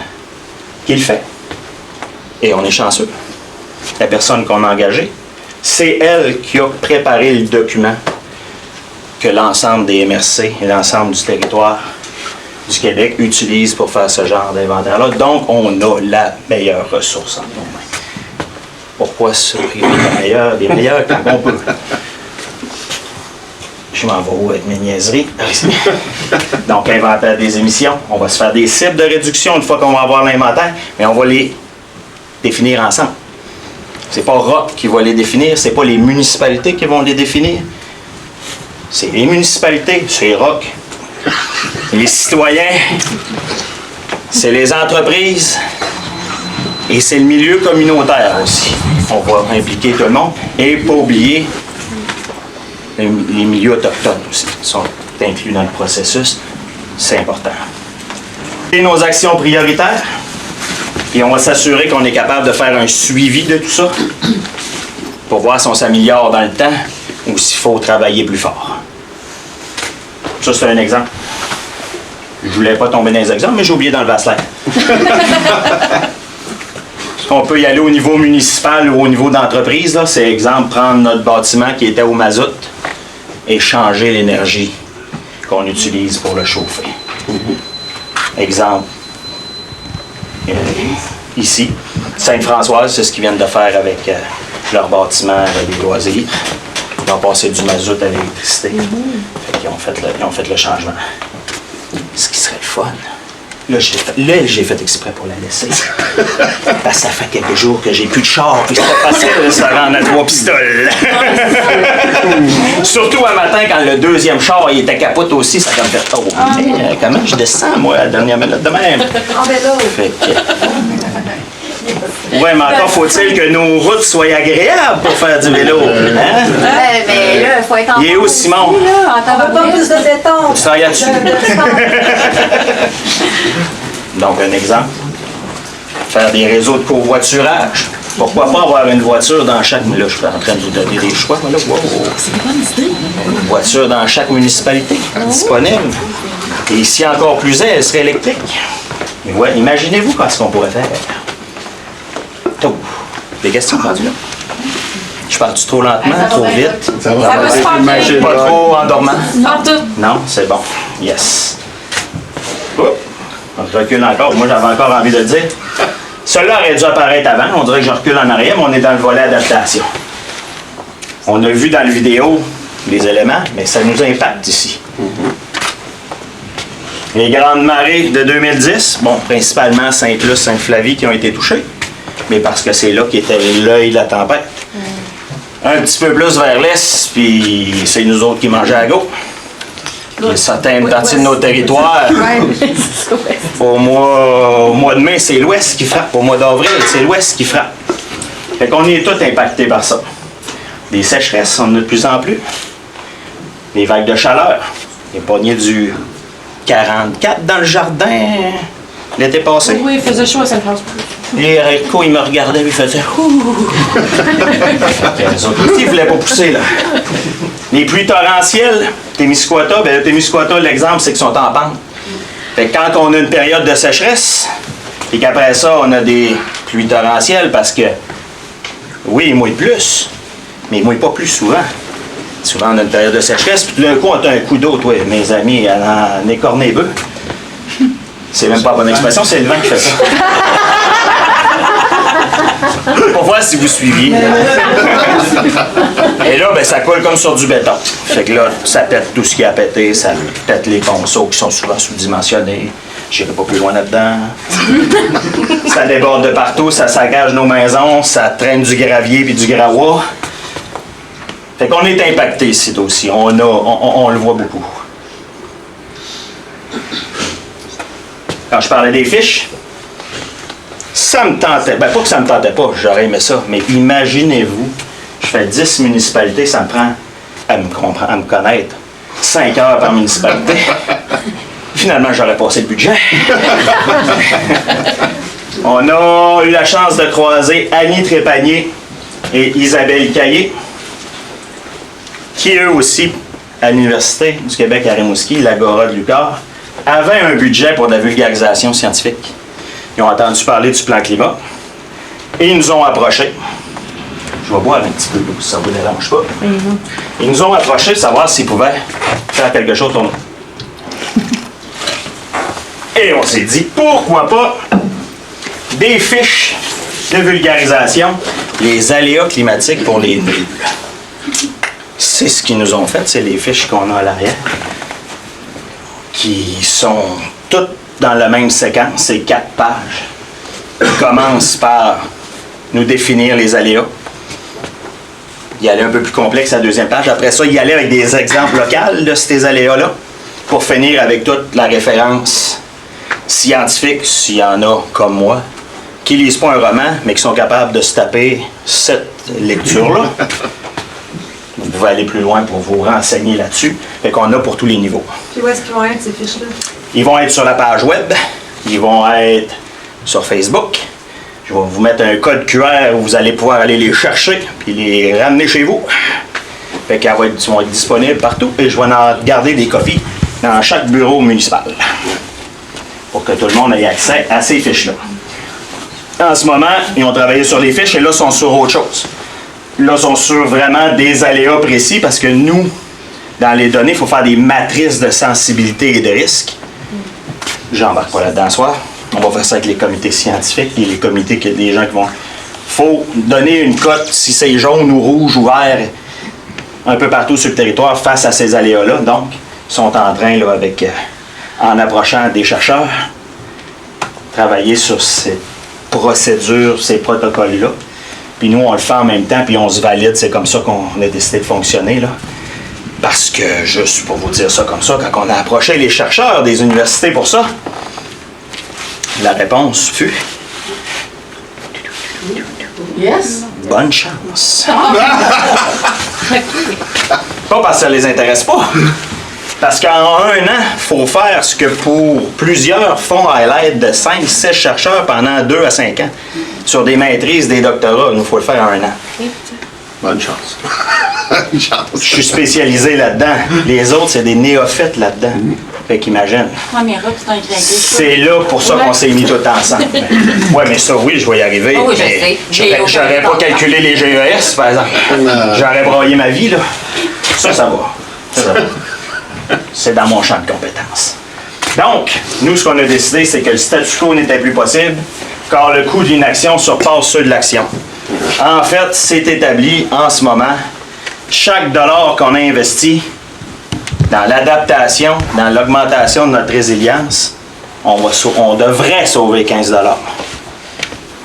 qui le fait. Et on est chanceux. La personne qu'on a engagée, c'est elle qui a préparé le document que l'ensemble des MRC et l'ensemble du territoire du Québec utilisent pour faire ce genre d'inventaire-là. Donc, on a la meilleure ressource en nous-mêmes. Pourquoi se priver des meilleurs quand on peut? Je Je m'en vais où avec mes niaiseries? Donc, inventaire des émissions. On va se faire des cibles de réduction une fois qu'on va avoir l'inventaire, mais on va les définir ensemble. C'est pas ROC qui va les définir, c'est pas les municipalités qui vont les définir. C'est les municipalités, c'est ROC. Les citoyens, c'est les entreprises et c'est le milieu communautaire aussi. On va impliquer tout le monde et pas oublier les milieux autochtones aussi qui sont inclus dans le processus. C'est important. Et nos actions prioritaires, et on va s'assurer qu'on est capable de faire un suivi de tout ça pour voir si on s'améliore dans le temps ou s'il faut travailler plus fort. Ça, c'est un exemple. Je voulais pas tomber dans les exemples, mais j'ai oublié dans le Vasselin. On peut y aller au niveau municipal ou au niveau d'entreprise. Là. C'est exemple, prendre notre bâtiment qui était au mazout et changer l'énergie qu'on utilise pour le chauffer. Exemple, ici, Sainte-Françoise, c'est ce qu'ils viennent de faire avec leur bâtiment des loisirs. Ils ont passé du mazout à l'électricité. Ils ont fait le changement. Ce qui serait le fun. Là, j'ai fait exprès pour la laisser. Parce que ça fait quelques jours que j'ai plus de char. Puis c'est pas facile de se rendre à 3 pistoles. Surtout un matin, quand le deuxième char il était capote aussi, ça me fait oh, comment je descends, moi, à la dernière minute de même. Fait que, ouais, mais encore faut-il que nos routes soient agréables pour faire du vélo. Hein? Mais là, il faut être en Il est où, Simon? On veut pas plus de béton. Tu travailles là-dessus? Donc, un exemple. Faire des réseaux de covoiturage. Pourquoi pas avoir une voiture dans chaque... Là, je suis en train de vous donner des choix. Là. Wow. C'est une bonne idée. Une voiture dans chaque municipalité disponible. Et ici, encore plus elle serait électrique. Mais ouais, imaginez-vous ce qu'on pourrait faire. Oh. Des questions rendues là? Je parle-tu trop lentement, trop vite? Ça va super bien. Pas trop endormant? Pas tout. Non, c'est bon. Yes. Oh. On recule encore. Moi, j'avais encore envie de le dire. Celui-là aurait dû apparaître avant. On dirait que je recule en arrière, mais on est dans le volet adaptation. On a vu dans la vidéo les éléments, mais ça nous impacte ici. Les grandes marées de 2010, bon, principalement Sainte-Luce, Sainte-Flavie qui ont été touchées, mais parce que c'est là qu'était l'œil de la tempête. Un petit peu plus vers l'est, puis c'est nous autres qui mangeons à go. Il y a certaines parties de nos territoires. Au mois de mai, c'est l'ouest qui frappe. Au mois d'avril, c'est l'ouest qui frappe. Fait qu'on est tous impactés par ça. Des sécheresses, on en a de plus en plus. Des vagues de chaleur. Il y a pogné du 44 dans le jardin l'été passé. Oui, il faisait chaud à Sainte-Françoise. Les haricots, ils me regardaient et ils faisaient ouh. Les autres aussi, ils ne voulaient pas pousser, là. Les pluies torrentielles, Témiscouata, bien Témiscouata, l'exemple, c'est qu'ils sont en pente. Fait que quand on a une période de sécheresse, et qu'après ça, on a des pluies torrentielles, parce que, oui, il mouille plus, mais il mouille pas plus souvent. Souvent, on a une période de sécheresse, puis tout d'un coup, on a un coup d'eau, toi, mes amis, en écorné-bœuf. C'est même pas la bonne expression, c'est le vent qui fait ça. Pour voir si vous suiviez. Et là, ben, ça coule comme sur du béton. Fait que là, ça pète tout ce qui a pété, ça pète les ponceaux qui sont souvent sous-dimensionnés. J'irai pas plus loin là-dedans. Ça déborde de partout, ça saccage nos maisons, ça traîne du gravier puis du gravois. Fait qu'on est impacté ici aussi. On le voit beaucoup. Quand je parlais des fiches, ça me tentait. Ben, pas que ça me tentait pas, j'aurais aimé ça, mais imaginez-vous, je fais 10 municipalités, ça me prend, à me connaître, 5 heures par municipalité. Finalement, j'aurais passé le budget. On a eu la chance de croiser Annie Trépanier et Isabelle Caillé, qui eux aussi, à l'Université du Québec à Rimouski, l'Agora de Lucar, avaient un budget pour la vulgarisation scientifique. Ils ont entendu parler du plan climat et ils nous ont approchés. Je vais boire un petit peu d'eau, si ça ne vous dérange pas. Ils nous ont approchés de savoir s'ils pouvaient faire quelque chose pour nous. Et on s'est dit, pourquoi pas des fiches de vulgarisation, les aléas climatiques pour les nuls. c'est ce qu'ils nous ont fait, c'est les fiches qu'on a à l'arrière, qui sont toutes dans la même séquence, c'est 4 pages. Ils commencent par nous définir les aléas. Il allait un peu plus complexe à la deuxième page. Après ça, il allait avec des exemples locaux de ces aléas-là, pour finir avec toute la référence scientifique, s'il y en a comme moi, qui lisent pas un roman, mais qui sont capables de se taper cette lecture-là. Vous pouvez aller plus loin pour vous renseigner là-dessus. Fait qu'on a pour tous les niveaux. Puis où est-ce qu'ils vont être, ces fiches-là? Ils vont être sur la page web, ils vont être sur Facebook. Je vais vous mettre un code QR où vous allez pouvoir aller les chercher puis les ramener chez vous. Fait qu'elles vont être disponibles partout et je vais en garder des copies dans chaque bureau municipal pour que tout le monde ait accès à ces fiches-là. En ce moment, ils ont travaillé sur les fiches et là, ils sont sur autre chose. Là, ils sont sur vraiment des aléas précis parce que nous, dans les données, il faut faire des matrices de sensibilité et de risque. J'embarque pas là-dedans ce soir. On va faire ça avec les comités scientifiques et les comités des gens qui vont... faut donner une cote si c'est jaune ou rouge ou vert un peu partout sur le territoire face à ces aléas-là. Donc, ils sont en train, là, avec, en approchant des chercheurs, travailler sur ces procédures, ces protocoles-là. Puis nous, on le fait en même temps, puis on se valide. C'est comme ça qu'on a décidé de fonctionner, là. Parce que, juste pour vous dire ça comme ça, quand on a approché les chercheurs des universités pour ça, la réponse fut... Yes. Bonne chance. Pas parce que ça les intéresse pas. Parce qu'en un an, il faut faire ce que pour plusieurs font à l'aide de 5-6 chercheurs pendant 2 à 5 ans. Sur des maîtrises, des doctorats, il nous faut le faire en un an. Bonne chance. Bonne chance. Je suis spécialisé là-dedans. Les autres, c'est des néophytes là-dedans. Fait qu'imagine. Caméra, c'est un craqué. C'est là pour ça qu'on s'est mis tout ensemble. Ouais, mais ça, oui, je vais y arriver. Oh, oui, je mais sais. J'aurais pas calculé les GES, par exemple. J'aurais broyé ma vie, là. Ça va. Ça va. C'est dans mon champ de compétences. Donc, nous, ce qu'on a décidé, c'est que le statu quo n'était plus possible, car le coût d'une action surpasse ceux de l'action. En fait, c'est établi en ce moment. Chaque dollar qu'on a investi dans l'adaptation, dans l'augmentation de notre résilience, on devrait sauver 15 $.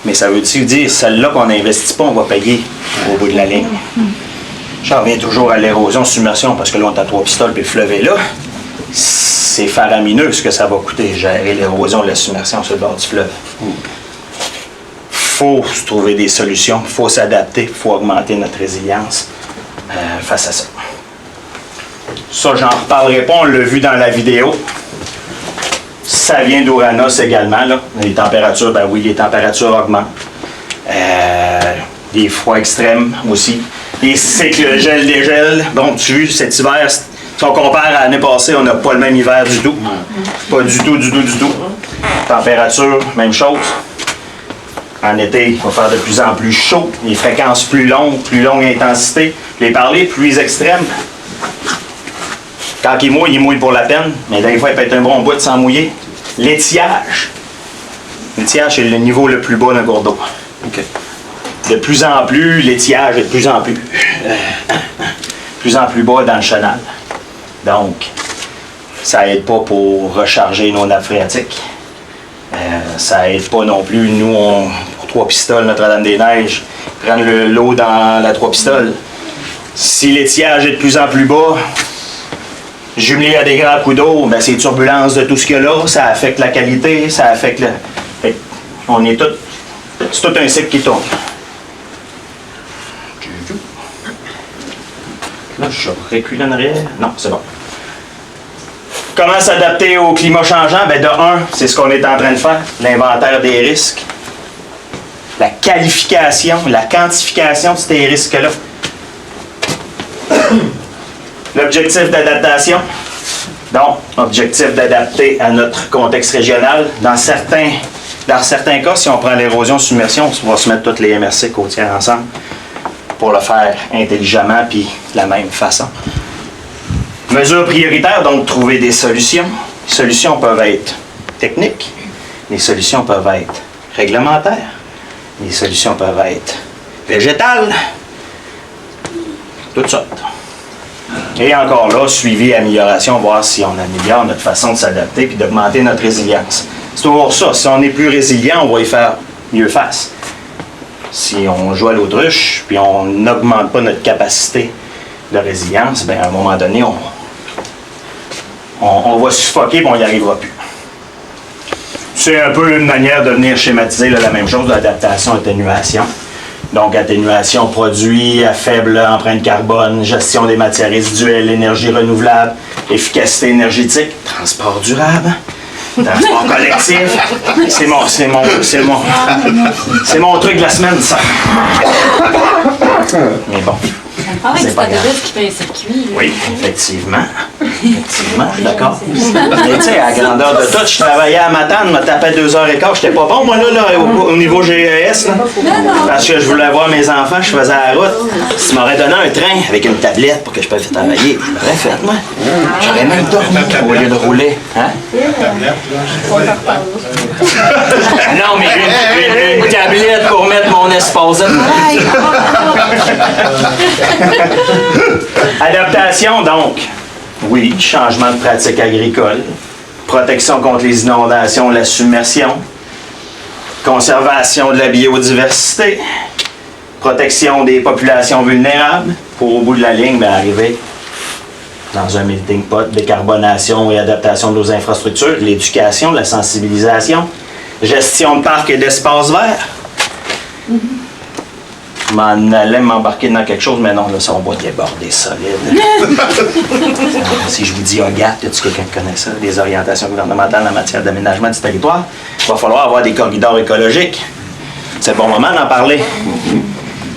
Mais ça veut dire, celle-là qu'on n'investit pas, on va payer au bout de la ligne. J'en reviens toujours à l'érosion-submersion, parce que là, on est à 3 pistoles, puis le fleuve est là. C'est faramineux ce que ça va coûter, gérer l'érosion et la submersion sur le bord du fleuve. Faut se trouver des solutions, il faut s'adapter, il faut augmenter notre résilience face à ça. Ça, j'en reparlerai pas, on l'a vu dans la vidéo. Ça vient d'Ouranos également, là. Les températures, ben oui, les températures augmentent. Des froids extrêmes aussi. Les cycles gel-dégel. Bon, tu vois, cet hiver, si on compare à l'année passée, on n'a pas le même hiver du tout. Pas du tout. Température, même chose. En été, il va faire de plus en plus chaud. Les fréquences plus longue intensité. Les parler plus extrêmes. Quand il mouille pour la peine. Mais des fois, il peut être un bon bout de sans mouiller. L'étiage. L'étiage, c'est le niveau le plus bas d'un cours d'eau. OK. De plus en plus, l'étiage est de plus en plus bas dans le chenal. Donc, ça aide pas pour recharger nos nappes phréatiques. Ça aide pas non plus, nous, pour 3 pistoles, Notre-Dame-des-Neiges, prendre l'eau dans la 3 pistoles. Si l'étiage est de plus en plus bas, jumelé à des grands coups d'eau, ben, c'est turbulences de tout ce qu'il y a là, ça affecte la qualité, ça affecte le... On est tout... C'est tout un cycle qui tourne. Là, je recule en arrière. Non, c'est bon. Comment s'adapter au climat changeant? Ben, de un, c'est ce qu'on est en train de faire, l'inventaire des risques. La qualification, la quantification de ces risques-là. L'objectif d'adaptation. Donc, objectif d'adapter à notre contexte régional. Dans certains cas, si on prend l'érosion-submersion, on va se mettre toutes les MRC côtières ensemble pour le faire intelligemment puis de la même façon. Mesures prioritaires, donc trouver des solutions. Les solutions peuvent être techniques, les solutions peuvent être réglementaires, les solutions peuvent être végétales, toutes sortes. Et encore là, suivi, amélioration, voir si on améliore notre façon de s'adapter puis d'augmenter notre résilience. C'est toujours ça. Si on est plus résilient, on va y faire mieux face. Si on joue à l'autruche puis on n'augmente pas notre capacité de résilience, bien, à un moment donné, on va suffoquer et on n'y arrivera plus. C'est un peu une manière de venir schématiser là, la même chose, l'adaptation, atténuation. Donc, atténuation, produit à faible empreinte carbone, gestion des matières résiduelles, énergie renouvelable, efficacité énergétique, transport durable, transport collectif. C'est mon truc de la semaine, ça. Mais bon. C'est pas grave. Qui fait un circuit. Oui, effectivement. Effectivement, d'accord. Mais tu sais, à la grandeur de tout, je travaillais à Matane, me tapais 2h15, j'étais pas bon, moi, là au niveau GES, là, parce que je voulais voir mes enfants, je faisais la route. Si tu m'aurais donné un train avec une tablette pour que je puisse travailler, je l'aurais fait, moi. J'aurais même dormi au lieu de rouler. Hein? Non, mais une tablette pour mettre mon espace de travail. Adaptation, donc. Oui, changement de pratique agricole, protection contre les inondations, la submersion, conservation de la biodiversité, protection des populations vulnérables, pour au bout de la ligne, bien, arriver dans un melting pot, décarbonation et adaptation de nos infrastructures, l'éducation, la sensibilisation, gestion de parcs et d'espaces verts. Je m'en allais m'embarquer dans quelque chose, mais non, là, ça, on va déborder solide. Si je vous dis OGAT, y a-t-il quelqu'un qui connaît ça? Des orientations gouvernementales en matière d'aménagement du territoire. Il va falloir avoir des corridors écologiques. C'est le bon moment d'en parler.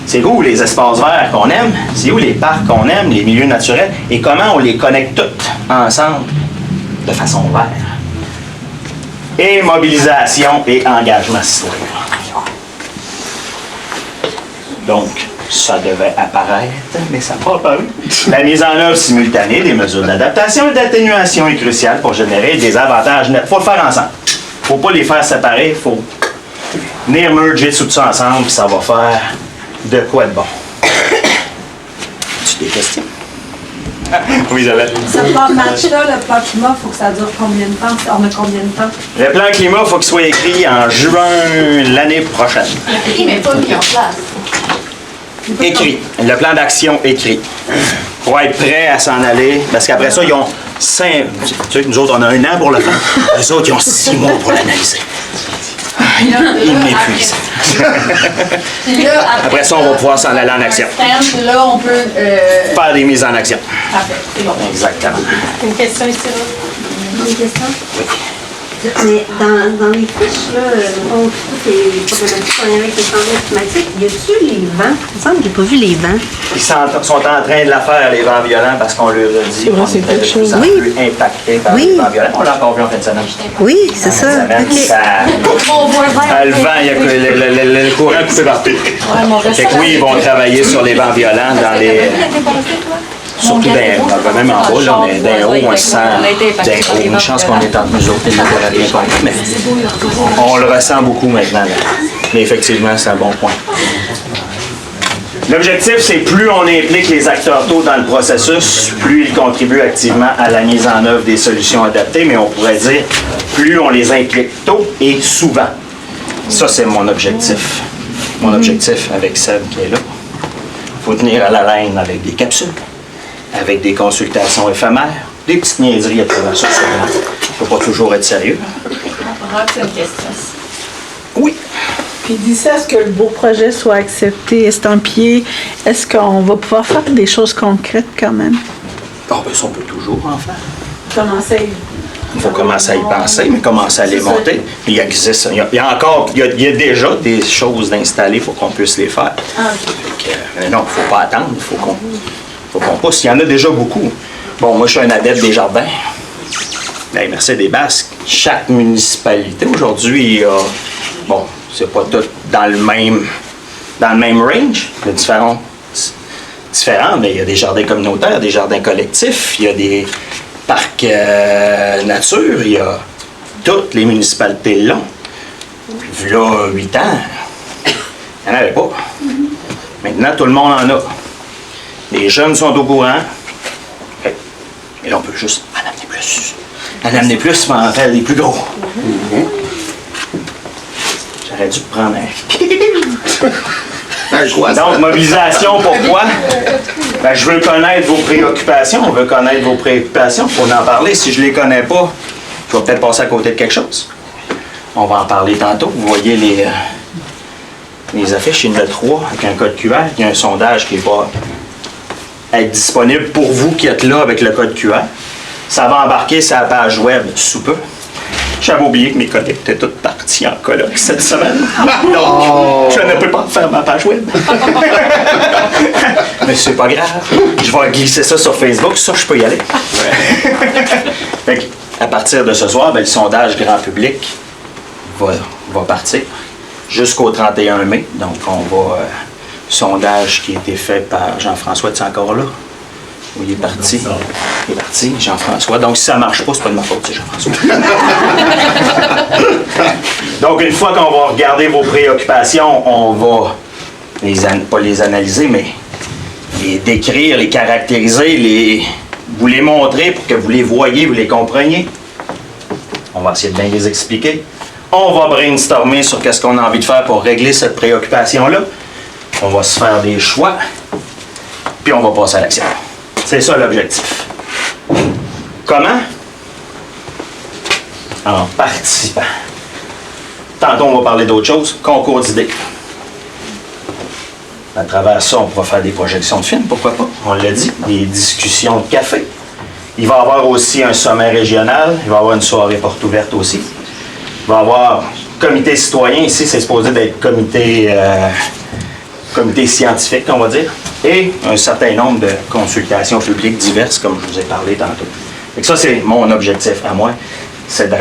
C'est où les espaces verts qu'on aime? C'est où les parcs qu'on aime, les milieux naturels? Et comment on les connecte toutes ensemble de façon verte? Et mobilisation et engagement citoyen. Donc, ça devait apparaître, mais ça n'a pas apparu. La mise en œuvre simultanée des mesures d'adaptation et d'atténuation est cruciale pour générer des avantages nets. Il faut le faire ensemble. Il ne faut pas les faire séparer, il faut venir merger tout ça ensemble, puis ça va faire de quoi de bon. As-tu des questions? Oui, Isabelle. Ce plan de match-là, le plan climat, il faut que ça dure combien de temps? On a combien de temps? Le plan climat, il faut qu'il soit écrit en juin l'année prochaine. Il n'est pas mis en place. Écrit. Le plan d'action écrit. Pour être prêt à s'en aller. Parce qu'après ça, ils ont 5. Tu sais, nous autres, on a 1 an pour le faire. Les autres, ils ont 6 mois pour l'analyser. Ils m'épuisent. Après ça, on va pouvoir s'en aller en action. Là, on peut. Faire des mises en action. Parfait, c'est bon. Exactement. Une question ici, là? Une question? Oui. Mais dans les fiches, là, toutes les problématiques qu'on a avec les changements climatiques, y a-tu les vents? Il me semble que j'ai pas vu les vents. Ils sont en train de la faire, les vents violents, parce qu'on leur a dit qu'on était de plus en plus impactés par les vents violents. On l'a encore vu en fin de semaine. Oui, c'est ça. Le vent, il y a le courant coupé partout. Fait que oui, ils vont travailler sur les vents violents dans les... Surtout même en bas, là, mais d'un haut, on le sent. D'un haut, une chance qu'on est entre nous autres, et nous on a bien compris, mais on le ressent beaucoup maintenant. Là. Mais effectivement, c'est un bon point. L'objectif, c'est plus on implique les acteurs tôt dans le processus, plus ils contribuent activement à la mise en œuvre des solutions adaptées, mais on pourrait dire plus on les implique tôt et souvent. Ça, c'est mon objectif. Mon objectif avec Seb qui est là. Il faut tenir à la reine avec des capsules, avec des consultations éphémères, des petites niaiseries à travers ça. Il ne faut pas toujours être sérieux. C'est une question. Oui. Puis d'ici à ce que le beau projet soit accepté, estampillé, est-ce qu'on va pouvoir faire des choses concrètes quand même? Ah, ben ça, on peut toujours en faire. Commencer. Il faut commencer à y penser, mais commencer à les monter. Il existe, il y a déjà des choses d'installer pour qu'on puisse les faire. Ah, mais non, il ne faut pas attendre, il faut qu'on pousse. Il y en a déjà beaucoup. Bon, moi, je suis un adepte des jardins. Bien, merci des Basques. Chaque municipalité, aujourd'hui, bon, c'est pas tout dans le même range, mais différent, mais il y a des jardins communautaires, des jardins collectifs, il y a des parcs nature, il y a toutes les municipalités l'ont. Là, 8 ans, il n'y en avait pas. Maintenant, tout le monde en a. Les jeunes sont au courant, Et là, on peut juste en amener plus. En amener plus, mais en faire les plus gros. J'aurais dû prendre un... Donc, mobilisation, pourquoi? Ben, je veux connaître vos préoccupations. On veut connaître vos préoccupations. Il faut en parler. Si je ne les connais pas, je vais peut-être passer à côté de quelque chose. On va en parler tantôt. Vous voyez les affiches, il y en a 3 avec un code QR. Il y a un sondage qui va être disponible pour vous qui êtes là avec le code QR. Ça va embarquer sur la page web sous peu. J'avais oublié que mes collègues étaient toutes partis en colloque cette semaine. Donc, je ne peux pas faire ma page web. Mais c'est pas grave. Je vais glisser ça sur Facebook. Ça, je peux y aller. Fait que, à partir de ce soir, ben, le sondage grand public va partir jusqu'au 31 mai. Donc, on va... sondage qui a été fait par Jean-François, tu es encore là? Oui, il est parti. Il est parti, Jean-François. Donc, si ça ne marche pas, c'est pas de ma faute, c'est Jean-François. Donc, une fois qu'on va regarder vos préoccupations, on va pas les analyser, mais les décrire, les caractériser, vous les montrer pour que vous les voyez, vous les compreniez. On va essayer de bien les expliquer. On va brainstormer sur qu'est-ce qu'on a envie de faire pour régler cette préoccupation-là. On va se faire des choix, puis on va passer à l'action. C'est ça l'objectif. Comment? En participant. Tantôt, on va parler d'autre chose. Concours d'idées. À travers ça, on pourra faire des projections de films, pourquoi pas? On l'a dit, des discussions de café. Il va y avoir aussi un sommet régional. Il va y avoir une soirée porte ouverte aussi. Il va y avoir comité citoyen. Ici, c'est supposé d'être comité scientifique, on va dire, et un certain nombre de consultations publiques diverses, comme je vous ai parlé tantôt. Et ça, c'est mon objectif à moi, c'est de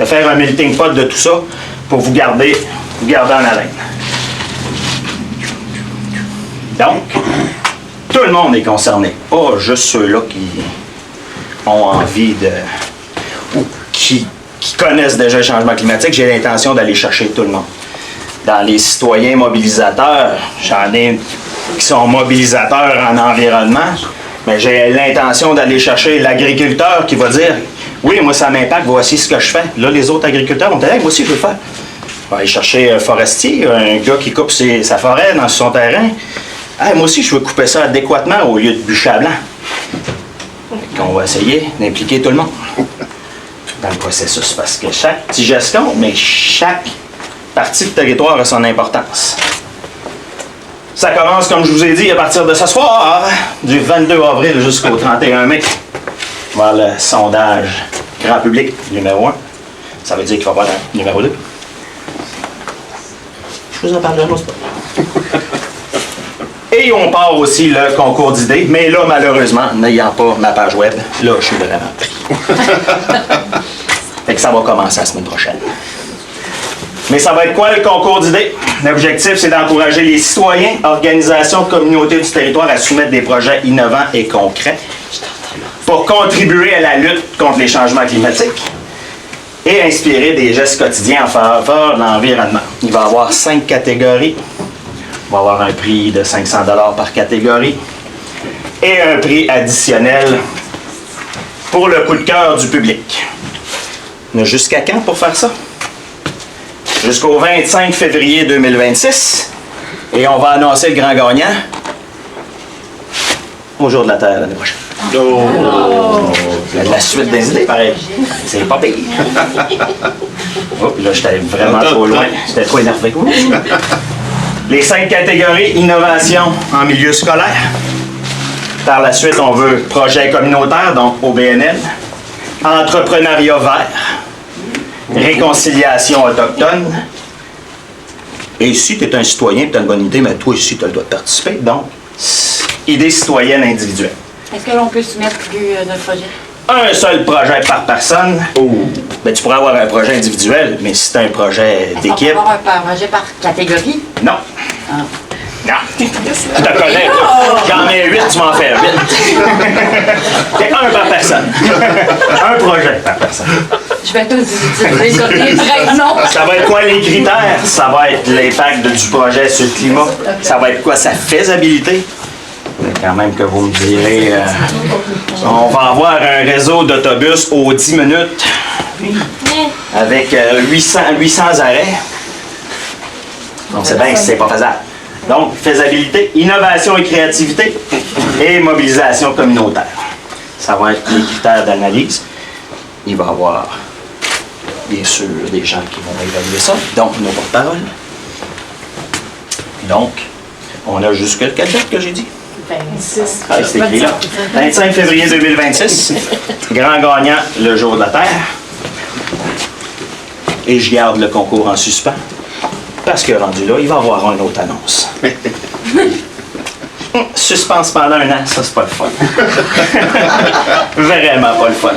faire un melting pot de tout ça pour vous garder en haleine. Donc, tout le monde est concerné, pas juste ceux-là qui ont envie ou qui connaissent déjà le changement climatique. J'ai l'intention d'aller chercher tout le monde. Dans les citoyens mobilisateurs, j'en ai qui sont mobilisateurs en environnement, mais j'ai l'intention d'aller chercher l'agriculteur qui va dire « Oui, moi ça m'impacte, voici ce que je fais. » Là, les autres agriculteurs vont dire « Hey, moi aussi je veux le faire. » On va aller chercher un forestier, un gars qui coupe sa forêt dans son terrain. « Hey, moi aussi je veux couper ça adéquatement au lieu de bûcher à blanc. » On va essayer d'impliquer tout le monde dans le processus, parce que chaque petit geste compte, mais chaque partie du territoire a son importance. Ça commence, comme je vous ai dit, à partir de ce soir, du 22 avril jusqu'au 31 mai. Voir le sondage grand public numéro 1. Ça veut dire qu'il va y avoir un numéro 2. Je vous en parlerai, moi, c'est pas. Et on part aussi le concours d'idées, mais là, malheureusement, n'ayant pas ma page web, là, je suis vraiment pris. Fait que ça va commencer la semaine prochaine. Mais ça va être quoi le concours d'idées? L'objectif, c'est d'encourager les citoyens, organisations, communautés du territoire à soumettre des projets innovants et concrets pour contribuer à la lutte contre les changements climatiques et inspirer des gestes quotidiens en faveur de l'environnement. Il va y avoir 5 catégories. Il va y avoir un prix de 500 $ par catégorie et un prix additionnel pour le coup de cœur du public. On a jusqu'à quand pour faire ça? Jusqu'au 25 février 2026. Et on va annoncer le grand gagnant au jour de la Terre l'année prochaine. Il y a de la suite des idées, pareil. C'est pas pire. Oh, puis là, j'étais vraiment trop loin. J'étais trop énervé. Les 5 catégories innovation en milieu scolaire. Par la suite, on veut projet communautaire, donc OBNL. Entrepreneuriat vert. Réconciliation autochtone. Et si tu es un citoyen, tu as une bonne idée, mais toi aussi, tu as le droit de participer. Donc, idée citoyenne individuelle. Est-ce que l'on peut soumettre plus d'un projet? Un seul projet par personne. Ben, tu pourrais avoir un projet individuel, mais si tu as un projet d'équipe. Est-ce qu'on peut avoir un projet par catégorie? Non. Ah. Non. Tu te connais, là. J'en ai 8, tu m'en fais 8. C'est un par personne. Un projet par personne. Je vais tous utiliser comme des prénoms. Ça va être quoi les critères? Ça va être l'impact du projet sur le climat. Ça va être quoi sa faisabilité? Quand même que vous me direz, on va avoir un réseau d'autobus aux 10 minutes avec 800 arrêts. Donc c'est bien que c'est pas faisable. Donc, faisabilité, innovation et créativité et mobilisation communautaire. Ça va être les critères d'analyse. Il va y avoir, bien sûr, des gens qui vont évaluer ça, donc nos porte-paroles. Donc, on a jusqu'à quelle date que j'ai dit? 26. Ah, c'est écrit là. 25 février 2026. Grand gagnant, le jour de la Terre. Et je garde le concours en suspens. Parce que rendu là, il va y avoir une autre annonce. Suspense pendant 1 an, ça c'est pas le fun. Vraiment pas le fun.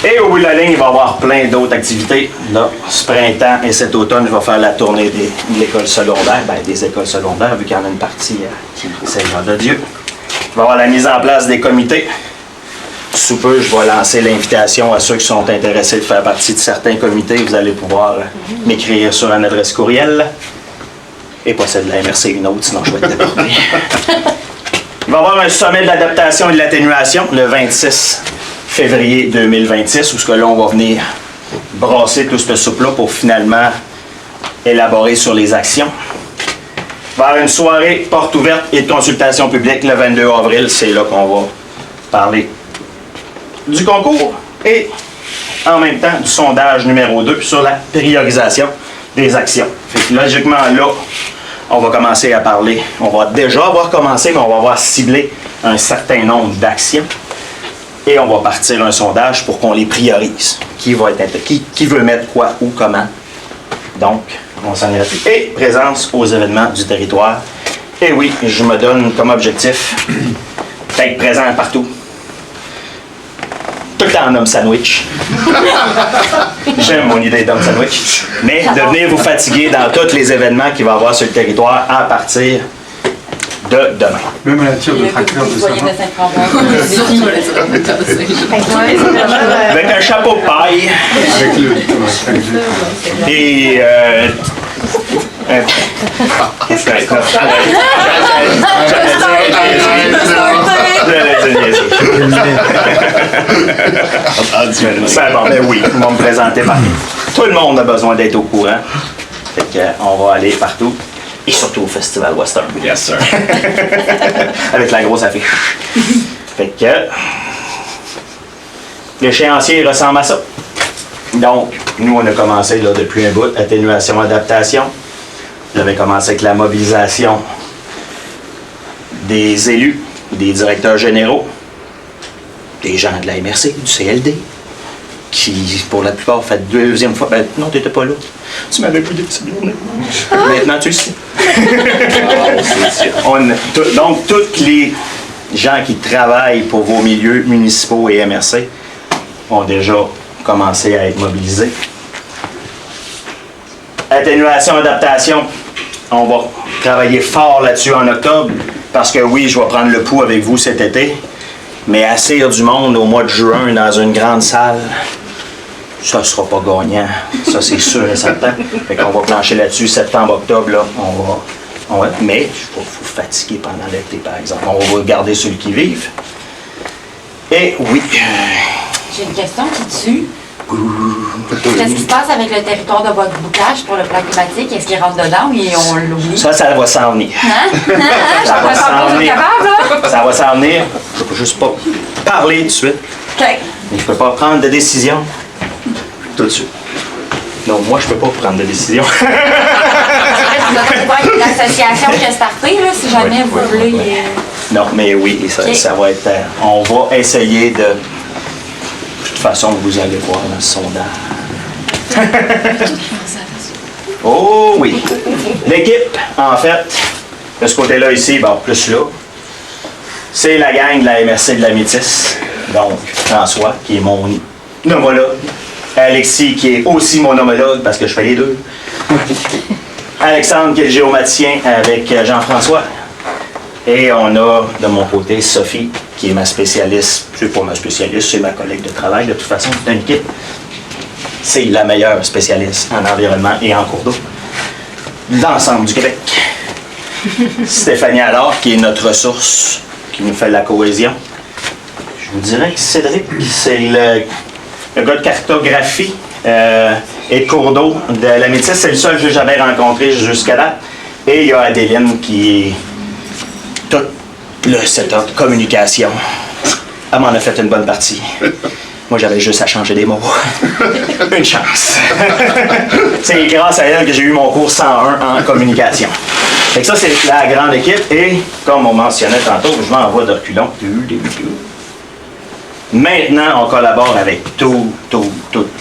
Et au bout de la ligne, il va y avoir plein d'autres activités. Là, ce printemps et cet automne, il va faire la tournée de l'école secondaire, des écoles secondaires, vu qu'il y en a une partie c'est le genre de Dieu. Il va y avoir la mise en place des comités. Sous peu, je vais lancer l'invitation à ceux qui sont intéressés de faire partie de certains comités. Vous allez pouvoir m'écrire sur une adresse courriel. Et pas celle de la MRC, une autre, sinon je vais être débordé. Il va y avoir un sommet de l'adaptation et de l'atténuation le 26 février 2026, où là, on va venir brasser tout ce soupe-là pour finalement élaborer sur les actions. Il va y avoir une soirée porte ouverte et de consultation publique le 22 avril. C'est là qu'on va parler du concours et en même temps du sondage numéro 2 sur la priorisation des actions. Fait que logiquement, là, on va commencer à parler. On va déjà avoir commencé, mais on va avoir ciblé un certain nombre d'actions. Et on va partir un sondage pour qu'on les priorise. Qui veut mettre quoi, où, comment. Donc, on s'en est là-dessus. Et présence aux événements du territoire. Et oui, je me donne comme objectif d'être présent partout. Tout le temps en homme sandwich. J'aime mon idée d'homme sandwich. Mais de venir vous fatiguer dans tous les événements qu'il va y avoir sur le territoire à partir de demain. Même à la tire de fracture de savon. Avec un chapeau de paille. Avec le... Et c'est bon, mais oui, on va me présenter partout. Tout le monde a besoin d'être au courant. Fait qu'on va aller partout. Et surtout au Festival Western. Yes, sir. Avec la grosse affiche. Fait que l'échéancier ressemble à ça. Donc, nous, on a commencé là, depuis un bout, atténuation, adaptation. J'avais commencé avec la mobilisation des élus, des directeurs généraux, des gens de la MRC, du CLD, qui, pour la plupart, fait deuxième fois. Ben, non, t'étais pas là. Tu m'avais plus dit cette journée. Maintenant, tu le sais. Donc, tous les gens qui travaillent pour vos milieux municipaux et MRC ont déjà commencé à être mobilisés. Atténuation, adaptation, on va travailler fort là-dessus en octobre, parce que oui, je vais prendre le pouls avec vous cet été, mais assir du monde au mois de juin dans une grande salle, ça ne sera pas gagnant. Ça, c'est sûr et certain. Fait qu'on va plancher là-dessus, septembre, octobre, là, mais il faut fatiguer pendant l'été, par exemple. On va garder ceux qui vivent. Et oui. J'ai une question qui tue. Qu'est-ce qui se passe avec le territoire de votre boucage pour le plan climatique? Est-ce qu'il rentre dedans ou on l'oublie? Ça va s'en venir. Hein? Ça va s'en venir. Capable, là? Ça va s'en venir. Je ne peux juste pas parler tout de suite. OK. Mais je ne peux pas prendre de décision tout de suite. Non, moi, je ne peux pas prendre de décision. Vous avez pas une association qui a starté, là, si jamais vous voulez. Non, mais oui, ça va être... on va essayer de... De toute façon, vous allez voir dans ce sondage. Oh oui! L'équipe, en fait, de ce côté-là ici, bon, plus là, c'est la gang de la MRC de la Métis. Donc, François, qui est mon homologue. Alexis, qui est aussi mon homologue, parce que je fais les deux. Alexandre, qui est le géomaticien, avec Jean-François. Et on a, de mon côté, Sophie, qui est ma spécialiste. C'est pas ma spécialiste, c'est ma collègue de travail. De toute façon, c'est une équipe. C'est la meilleure spécialiste en environnement et en cours d'eau de l'ensemble du Québec. Stéphanie Allard, qui est notre ressource, qui nous fait la cohésion. Je vous dirais que Cédric, c'est le gars de cartographie et de cours d'eau de la Métis. C'est le seul que j'ai jamais rencontré jusqu'à date. Et il y a Adéline qui est tout le setup, communication. Elle m'en a fait une bonne partie. Moi, j'avais juste à changer des mots. Une chance. C'est grâce à elle que j'ai eu mon cours 101 en communication. Fait que ça, c'est la grande équipe. Et, comme on mentionnait tantôt, je m'envoie de reculons. Maintenant, on collabore avec tous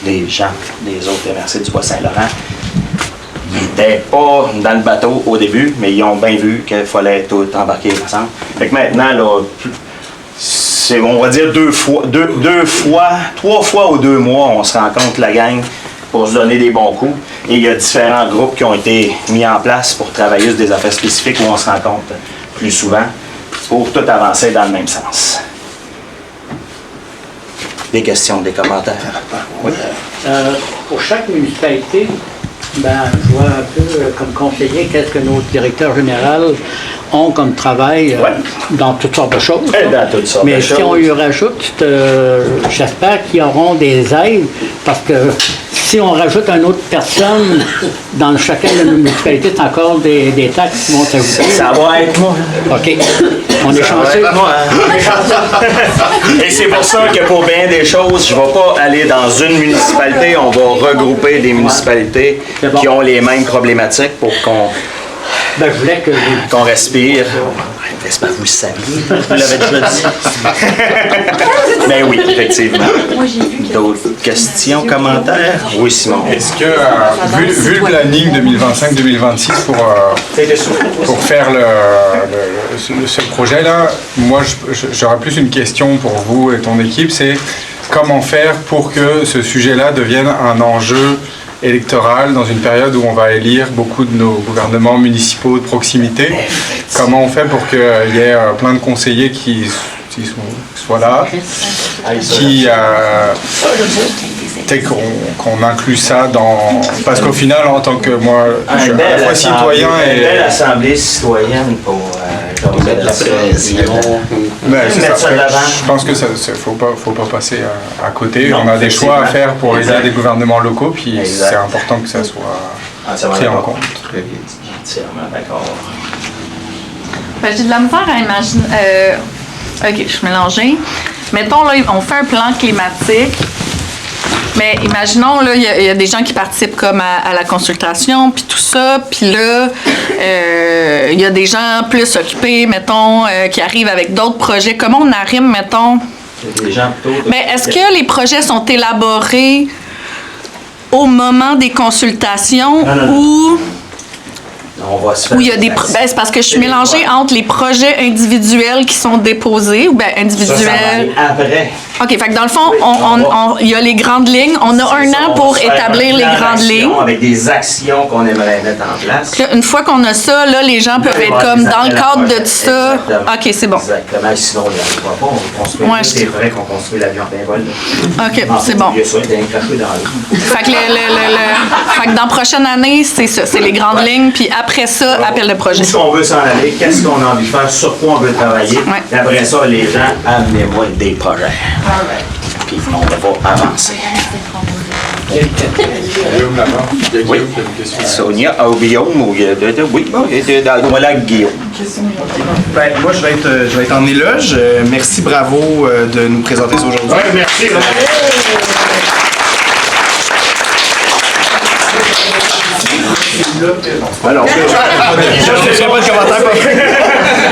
les gens des autres MRC du Bois-Saint-Laurent. Ils n'étaient pas dans le bateau au début, mais ils ont bien vu qu'il fallait tout embarquer ensemble. Fait que maintenant, là, c'est, on va dire 3 fois ou 2 mois, on se rencontre la gang pour se donner des bons coups. Et il y a différents groupes qui ont été mis en place pour travailler sur des affaires spécifiques où on se rencontre plus souvent pour tout avancer dans le même sens. Des questions, des commentaires? Oui. Pour chaque municipalité, je vois un peu comme conseiller qu'est-ce que nos directeurs généraux ont comme travail dans toutes sortes de choses. Dans toutes sortes Mais de si choses. on y rajoute, j'espère qu'ils auront des aides, parce que si on rajoute une autre personne dans chacun de nos municipalités, c'est encore des taxes qui vont s'ajouter. Ça va être moi. OK. On est chanceux. Et c'est pour ça que pour bien des choses, je ne vais pas aller dans une municipalité, on va regrouper des municipalités qui ont les mêmes problématiques pour qu'on je voulais qu'on respire. J'espère que vous le saviez, vous l'avez déjà dit. Mais oui, effectivement. D'autres questions, commentaires? Oui, Simon. Est-ce que, vu le planning 2025-2026 pour faire ce projet-là, moi j'aurais plus une question pour vous et ton équipe, c'est comment faire pour que ce sujet-là devienne un enjeu électoral dans une période où on va élire beaucoup de nos gouvernements municipaux de proximité. Comment on fait pour qu'il y ait plein de conseillers qui soient là, qu'on inclut ça dans... Parce qu'au final, en tant que moi, je suis à la fois citoyen et... Une belle assemblée citoyenne pour mettre la pression. Je pense que faut pas passer à côté. On a des choix à faire pour aider des gouvernements locaux, puis c'est important que ça soit pris en compte. Entièrement d'accord. J'ai de la misère à imaginer. Ok, je suis mélangée. Mettons, là, on fait un plan climatique. Mais imaginons, là, il y a des gens qui participent comme à la consultation, puis tout ça. Puis là, il y a des gens plus occupés, mettons, qui arrivent avec d'autres projets. Comment on arrive, mettons? Des gens plutôt... Mais est-ce que les projets sont élaborés au moment des consultations ou... On va se faire où il y a des c'est parce que je suis mélangée entre les projets individuels qui sont déposés ou bien individuels. Ça va aller après. OK, fait que dans le fond, il y a les grandes lignes. On a un an pour établir les grandes lignes. Avec des actions qu'on aimerait mettre en place. Là, une fois qu'on a ça, là, les gens peuvent être comme dans le cadre de tout ça. Exactement. OK, c'est bon. Exactement. Sinon, on n'y arrivera pas. On construit. C'est vrai qu'on construit l'avion d'un vol. OK, c'est bon. Il y a ça, il y a un craché dans l'eau. Fait que, fait que dans la prochaine année, c'est ça. C'est les grandes lignes. Puis après ça, appel de projet. Où est-ce qu'on veut s'en aller? Qu'est-ce qu'on a envie de faire? Sur quoi on veut travailler? Et après ça, les gens, amenez-moi des projets. Puis on va avancer. Guillaume là-bas. Oui. Sonia, Guillaume, oui, voilà Guillaume. Moi, je vais être en éloge. Merci, bravo de nous présenter ça aujourd'hui. Ouais, merci. Alors, je pas de commentaire.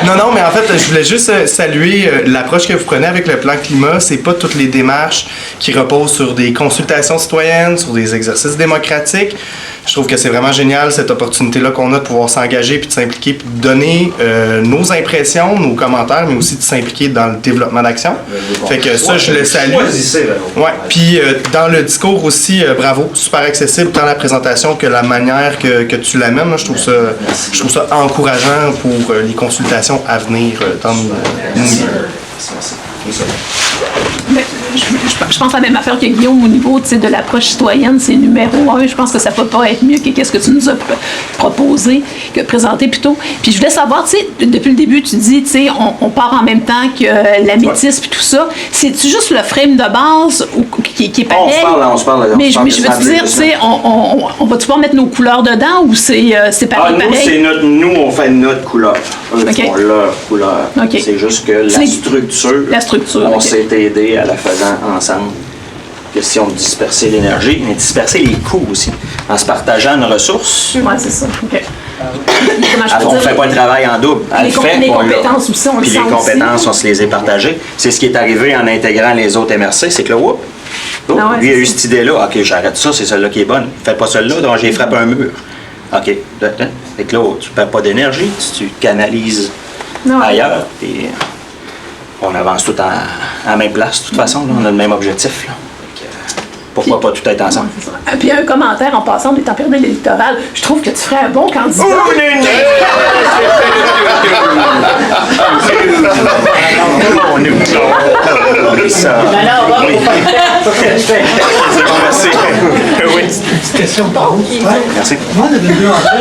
Non, mais en fait, je voulais juste saluer l'approche que vous prenez avec le plan climat. C'est pas toutes les démarches qui reposent sur des consultations citoyennes, sur des exercices démocratiques. Je trouve que c'est vraiment génial cette opportunité-là qu'on a de pouvoir s'engager puis de s'impliquer puis de donner nos impressions, nos commentaires, mais aussi de s'impliquer dans le développement d'action. Fait que ça, je le salue. Ouais. Puis dans le discours aussi, bravo, super accessible tant la présentation que la manière que tu l'amènes. Je trouve ça encourageant pour les consultations à venir dans nos milieux. Je pense à la même affaire que Guillaume au niveau de l'approche citoyenne, c'est numéro 1. Je pense que ça peut pas être mieux que qu'est-ce que tu nous as proposé, que présenté plutôt. Puis je voulais savoir, tu sais, depuis le début, tu dis, tu sais, on part en même temps que la métisse puis tout ça. C'est-tu juste le frame de base qui est pareil? On se parle. Mais je veux te dire, tu sais, on va-tu pouvoir mettre nos couleurs dedans ou c'est pareil? Nous, on fait notre couleur. Eux font leur couleur. Okay. C'est juste que la structure, on s'est aidé à la faisant ensemble. Question de disperser l'énergie, mais disperser les coûts aussi, en se partageant nos ressources. Oui, c'est ça. OK. On ne fait pas le travail en double. Les compétences aussi, on le sent. Puis les compétences, on se les est partagées. C'est ce qui est arrivé en intégrant les autres MRC, c'est que là, lui a eu cette idée-là. OK, j'arrête ça, c'est celle-là qui est bonne. Fais pas celle-là, donc j'ai frappé un mur. OK. Fait que là, tu ne perds pas d'énergie, tu canalises ailleurs. Puis on avance tout à la même place, de toute façon. Là, on a le même objectif. Là. Pourquoi pas tout être ensemble? Puis un commentaire en passant, on est en période électorale. Je trouve que tu ferais un bon candidat. Petite question pour vous. Merci. Moi, le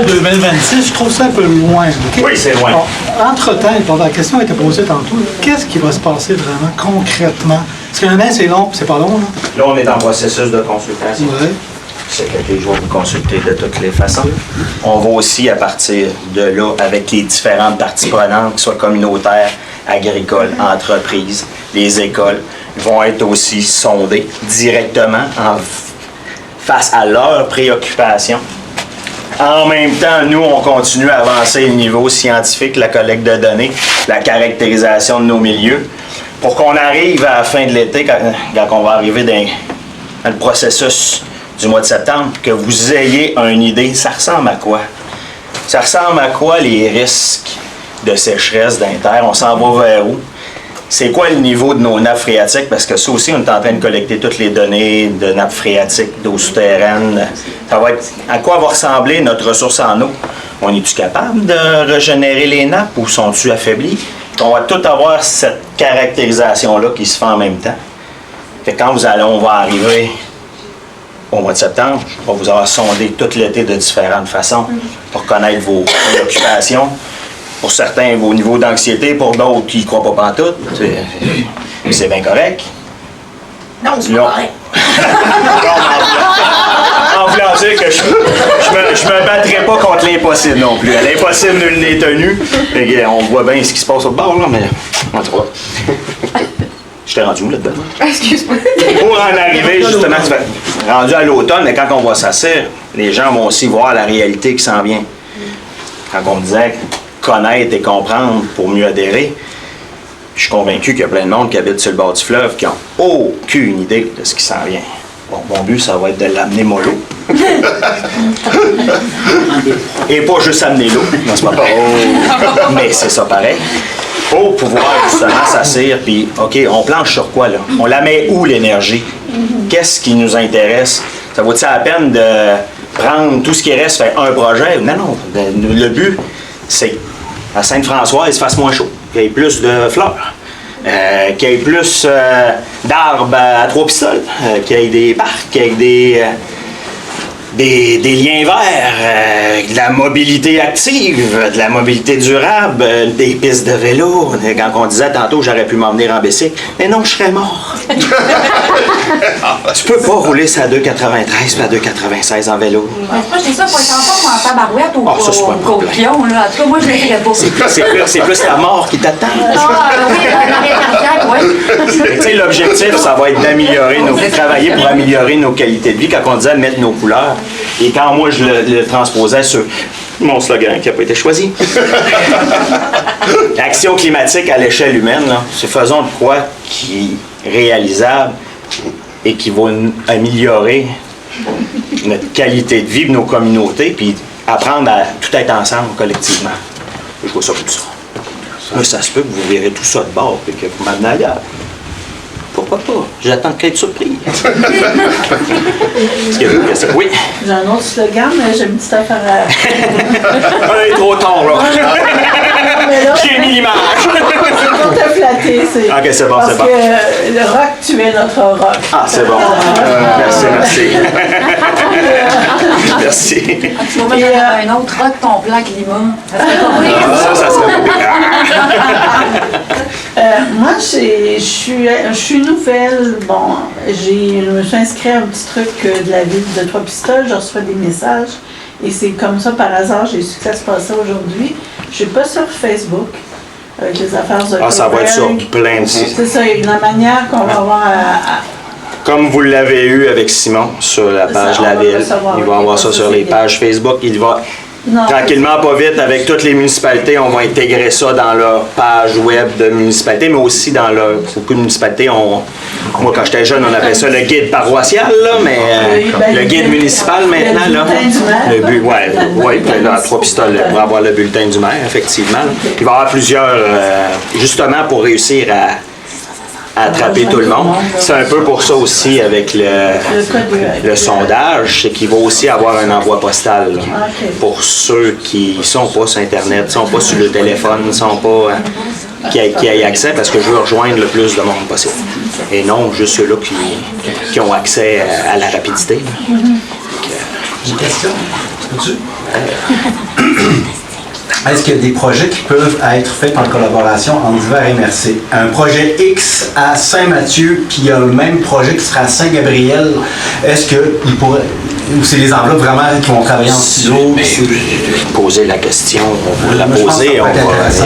2026, je trouve ça un peu loin. Oui, c'est loin. Entre-temps, la question a été posée tantôt, qu'est-ce qui va se passer vraiment concrètement? Parce qu'un an, c'est long, c'est pas long. Là, on est en processus de consultation. Ouais. C'est que je vais vous consulter de toutes les façons. On va aussi, à partir de là, avec les différentes parties prenantes, que ce soit communautaires, agricoles, entreprises, les écoles, vont être aussi sondées directement face à leurs préoccupations. En même temps, nous, on continue à avancer le niveau scientifique, la collecte de données, la caractérisation de nos milieux, pour qu'on arrive à la fin de l'été, quand on va arriver dans le processus du mois de septembre, que vous ayez une idée, ça ressemble à quoi? Ça ressemble à quoi les risques de sécheresse d'un terre? On s'en va vers où? C'est quoi le niveau de nos nappes phréatiques? Parce que ça aussi, on est en train de collecter toutes les données de nappes phréatiques, d'eau souterraine. Ça va être, à quoi va ressembler notre ressource en eau? On est-tu capable de régénérer les nappes ou sont-ils affaiblis? On va tout avoir cette caractérisation-là qui se fait en même temps. Fait que quand on va arriver au mois de septembre, on va vous avoir sondé tout l'été de différentes façons pour connaître vos préoccupations. Pour certains, vos niveaux d'anxiété, pour d'autres qui ne croient pas pantoute. C'est bien correct. Non, c'est pas correct. En voulant dire que je me battrai pas contre l'impossible non plus. À l'impossible, nul n'est tenu. On voit bien ce qui se passe au bord, là, mais on te voit. Je t'ai rendu où là-dedans? Excuse-moi. Pour en arriver, justement, rendu à l'automne, mais quand on va s'asseoir, les gens vont aussi voir la réalité qui s'en vient. Quand on disait connaître et comprendre pour mieux adhérer, je suis convaincu qu'il y a plein de monde qui habite sur le bord du fleuve qui n'ont aucune idée de ce qui s'en vient. Bon, mon but, ça va être de l'amener mollo. Et pas juste amener l'eau. Non, c'est pas pareil. Mais c'est ça pareil. Pour pouvoir justement s'asseoir, puis OK, on planche sur quoi là? On la met où l'énergie? Qu'est-ce qui nous intéresse? Ça vaut-il la peine de prendre tout ce qui reste, faire un projet? Non. Le but, c'est à Sainte-Françoise, il se fasse moins chaud, qu'il y ait plus de fleurs, qu'il y ait plus d'arbres à 3 pistoles, qu'il y ait des parcs, qu'il y ait des liens verts, de la mobilité active, de la mobilité durable, des pistes de vélo. Quand on disait tantôt j'aurais pu m'en venir en bicycle, mais non, je serais mort. Tu peux pas rouler ça à 2,93 puis à 2,96 en vélo. Moi, je dis ça pour être en forme en tabarouette ou ça, c'est pas un problème. pion, là. En tout cas, moi, je le ferais pas. C'est plus la mort qui t'attend. Ah, oui, un arrêt cardiaque, oui. Tu sais, l'objectif, ça va être d'améliorer travailler pour améliorer nos qualités de vie. Quand on disait mettre nos couleurs, et quand moi je le transposais sur mon slogan qui n'a pas été choisi. L'action climatique à l'échelle humaine, là, c'est faisons de quoi qui est réalisable et qui va améliorer notre qualité de vie de nos communautés, puis apprendre à tout être ensemble collectivement. Je vois ça comme ça. Mais ça se peut que vous verrez tout ça de bord et que vous m'amenez ailleurs. Pourquoi pas? J'attends de être surpris. Est-ce qu'il y a une question? Oui. J'ai un autre slogan, mais j'ai une petite affaire à... Il est trop tard, là. J'ai mis l'image. C'est pour te flatter. c'est. Ok, c'est bon, parce c'est bon. que le rock, tu es notre rock. Ah, c'est bon. Merci. Merci. Tu vas mettre un autre rock, ton plan climat. Ça serait Moi, je suis nouvelle. Bon, je me suis inscrite à un petit truc de la ville de Trois-Pistoles. Je reçois des messages. Et c'est comme ça, par hasard, j'ai su que ça se passait aujourd'hui. Je suis pas sur Facebook avec les affaires de ça va être sur plein de sites. C'est ça, la manière qu'on va avoir à Comme vous l'avez eu avec Simon sur la page de la ville, il va avoir ça sur les pages Facebook. Il va tranquillement, pas vite, avec toutes les municipalités, on va intégrer ça dans leur page web de municipalité, mais aussi dans beaucoup de municipalités. Moi, quand j'étais jeune, on appelait ça le guide paroissial, là, mais le guide municipal maintenant. Là, le bulletin à Trois-Pistoles pour avoir le bulletin du maire, effectivement. Il va y avoir plusieurs, justement pour réussir à attraper tout le monde. C'est un peu pour ça aussi avec le sondage, c'est qu'il va aussi avoir un envoi postal là, pour ceux qui sont pas sur Internet, sont pas sur le téléphone, sont pas qui aient accès, parce que je veux rejoindre le plus de monde possible. Et non juste ceux-là qui ont accès à la rapidité. J'ai une question. Est-ce qu'il y a des projets qui peuvent être faits en collaboration entre divers MRC? Un projet X à Saint-Mathieu, puis il y a le même projet qui sera à Saint-Gabriel, est-ce qu'il pourrait... Ou c'est les enveloppes vraiment qui vont travailler en silo? Poser la question, on va la poser.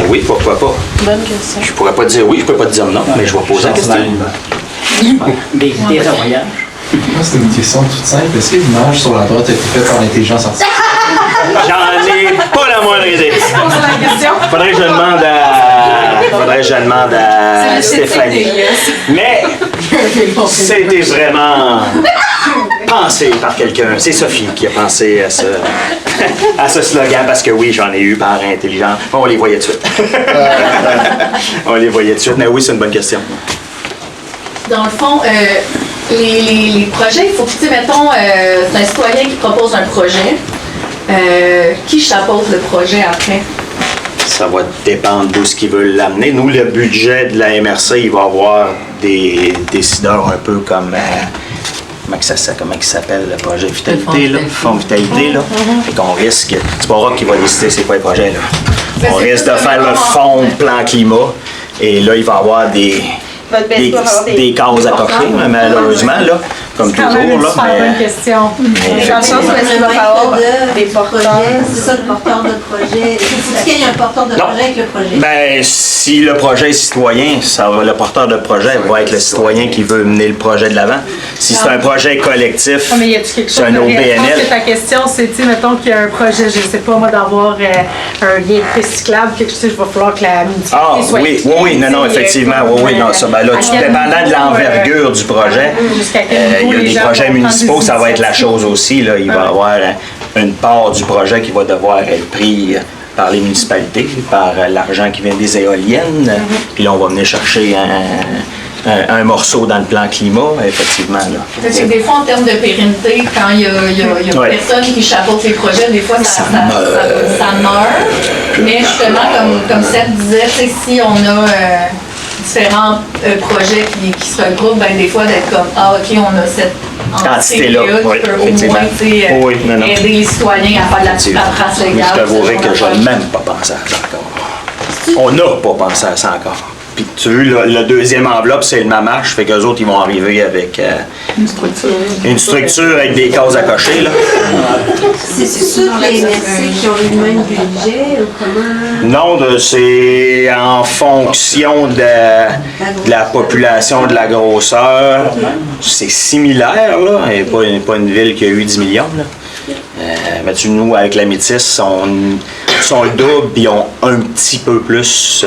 Oui, pourquoi pas? Bonne question. Je pourrais pas dire oui, je peux pas te dire non, mais je vais poser la question. Des voyages. Moi, c'est une question toute simple. Est-ce que l'image sur la droite a été faite par l'intelligence artificielle? J'en ai pas la moindre idée. Faudrait que je demande à Stéphanie. Mais c'était vraiment pensé par quelqu'un. C'est Sophie qui a pensé à ce slogan, parce que oui, j'en ai eu par intelligence. On les voyait tout de suite. On les voyait tout de suite. Mais oui, c'est une bonne question. Dans le fond, les projets, il faut que, tu sais, mettons, c'est un citoyen qui propose un projet. Qui chapeaute le projet après? Ça va dépendre d'où ce qu'ils veulent l'amener. Nous, le budget de la MRC, il va avoir des décideurs un peu comme... comment il s'appelle le projet Vitalité, là? Fonds Vitalité, là. Fait qu'on risque... C'est pas Rock qui va décider c'est quoi le projet, là. On risque de faire le fonds plan climat. Et là, il va y avoir des cases à cocher, malheureusement, là, comme toujours. Là, c'est une bonne question. Dans le sens où est-ce qu'il va falloir des porteurs. C'est ça, le porteur de projet. Faut qu'il y ait un porteur de projet avec le projet. Ben, si le projet est citoyen, le porteur de projet va être le citoyen qui veut mener le projet de l'avant. Si c'est un projet collectif, mais y a-tu quelque chose c'est un de réel? Je pense OBNL. que ta question, c'est, tu sais, mettons qu'il y a un projet, je sais pas moi, d'avoir un lien recyclable, quelque chose, il va falloir que la municipalité soit impliquée, non, effectivement, non, ça, ben là, dépendant de l'envergure du projet, il y a des projets municipaux, ça va être la chose aussi, là, il va y avoir une part du projet qui va devoir être pris par les municipalités, par l'argent qui vient des éoliennes, puis là, on va venir chercher un morceau dans le plan climat, effectivement. Là. Des fois, en termes de pérennité, quand il y a personne qui chapeaute les projets, des fois, ça meurt. Mais justement, comme Seth disait, si on a différents projets qui se regroupent, ben, des fois, d'être comme, OK, on a cette entité-là qui peut au moins aider les citoyens à faire de la petite paperasse légale. Je t'avouerai que je n'ai même pas pensé à ça encore. On n'a pas pensé à ça encore. Puis tu vois, le deuxième enveloppe, c'est le Mamache, fait qu'eux autres, ils vont arriver avec une structure avec des cases à cocher. Là. C'est sûr que les MRC qui ont le même budget ou comment? Non, c'est en fonction de la population, de la grosseur. C'est similaire, là, et pas une ville qui a eu 10 millions. Là. Mais nous, avec la Métis, sont le double, puis ils ont un petit peu plus.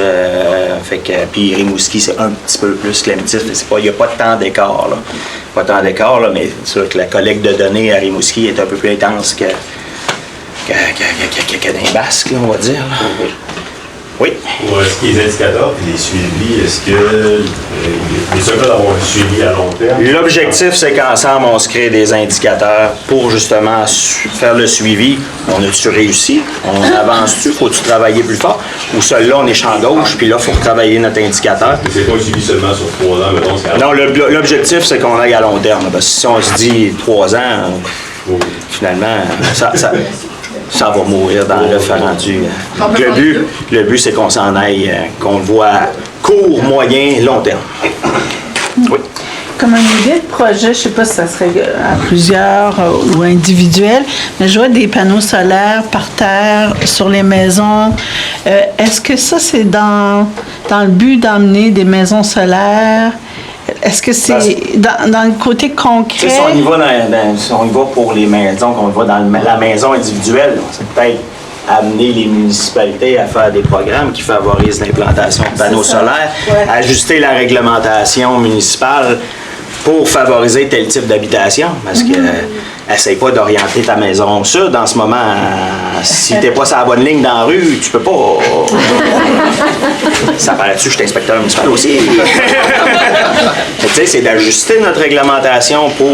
Puis Rimouski, c'est un petit peu plus que la Métis. Il n'y a pas tant d'écart, là. Pas tant d'écart, là, mais c'est sûr que la collecte de données à Rimouski est un peu plus intense que dans les Basques, là, on va dire. Là. Oui. Pour ce qui est des indicateurs et des suivis, est-ce que les seuls d'avoir un suivi à long terme? L'objectif, c'est qu'ensemble, on se crée des indicateurs pour justement faire le suivi. On a-tu réussi? On avance-tu? Faut-tu travailler plus fort? Ou celui-là, on est champ gauche, puis là, il faut retravailler notre indicateur. C'est pas un suivi seulement sur 3 ans, mettons. Non, l'objectif, c'est qu'on aille à long terme. Parce que si on se dit 3 ans, finalement, ça va mourir dans le fait rendu. Le but, c'est qu'on s'en aille, qu'on le voit à court, moyen, long terme. Oui. Comme une idée de projet, je ne sais pas si ça serait à plusieurs ou individuel, mais je vois des panneaux solaires par terre sur les maisons. Est-ce que ça, c'est dans le but d'emmener des maisons solaires? Est-ce que c'est dans le côté concret? Si on y va pour les maisons, qu'on va dans la maison individuelle, c'est peut-être amener les municipalités à faire des programmes qui favorisent l'implantation de panneaux solaires, ajuster la réglementation municipale pour favoriser tel type d'habitation, parce que essaye pas d'orienter ta maison au sud en ce moment. Si t'es pas sur la bonne ligne dans la rue, tu peux pas. Ça paraît-tu, je suis inspecteur municipal aussi. Tu sais, c'est d'ajuster notre réglementation pour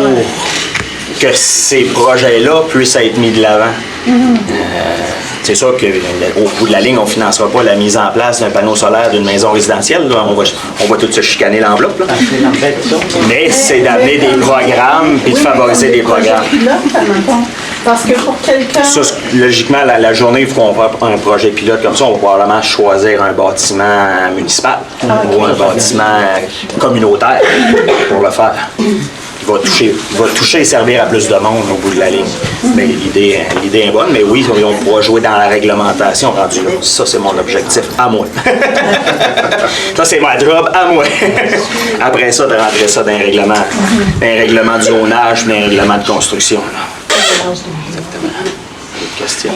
que ces projets-là puissent être mis de l'avant. C'est sûr qu'au bout de la ligne, on ne financera pas la mise en place d'un panneau solaire d'une maison résidentielle. Là. On va tout se chicaner l'enveloppe. Mais c'est d'amener des programmes et de favoriser des programmes. Parce que pour quelqu'un... Ça, logiquement, la journée, il faut qu'on fasse un projet pilote comme ça. On va probablement choisir un bâtiment municipal ou un bâtiment communautaire pour le faire. Il va toucher et servir à plus de monde au bout de la ligne. Mais l'idée est bonne, mais oui, on pourra jouer dans la réglementation rendu là. Ça, c'est mon objectif à moi. Ça, c'est ma job à moi. Après ça, de rentrer ça dans un règlement de zonage, dans un règlement de construction. Exactement. Autre question?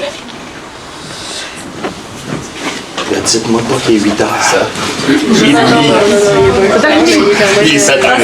Dites-moi pas qu'il est 8 heures. Il est 7 heures.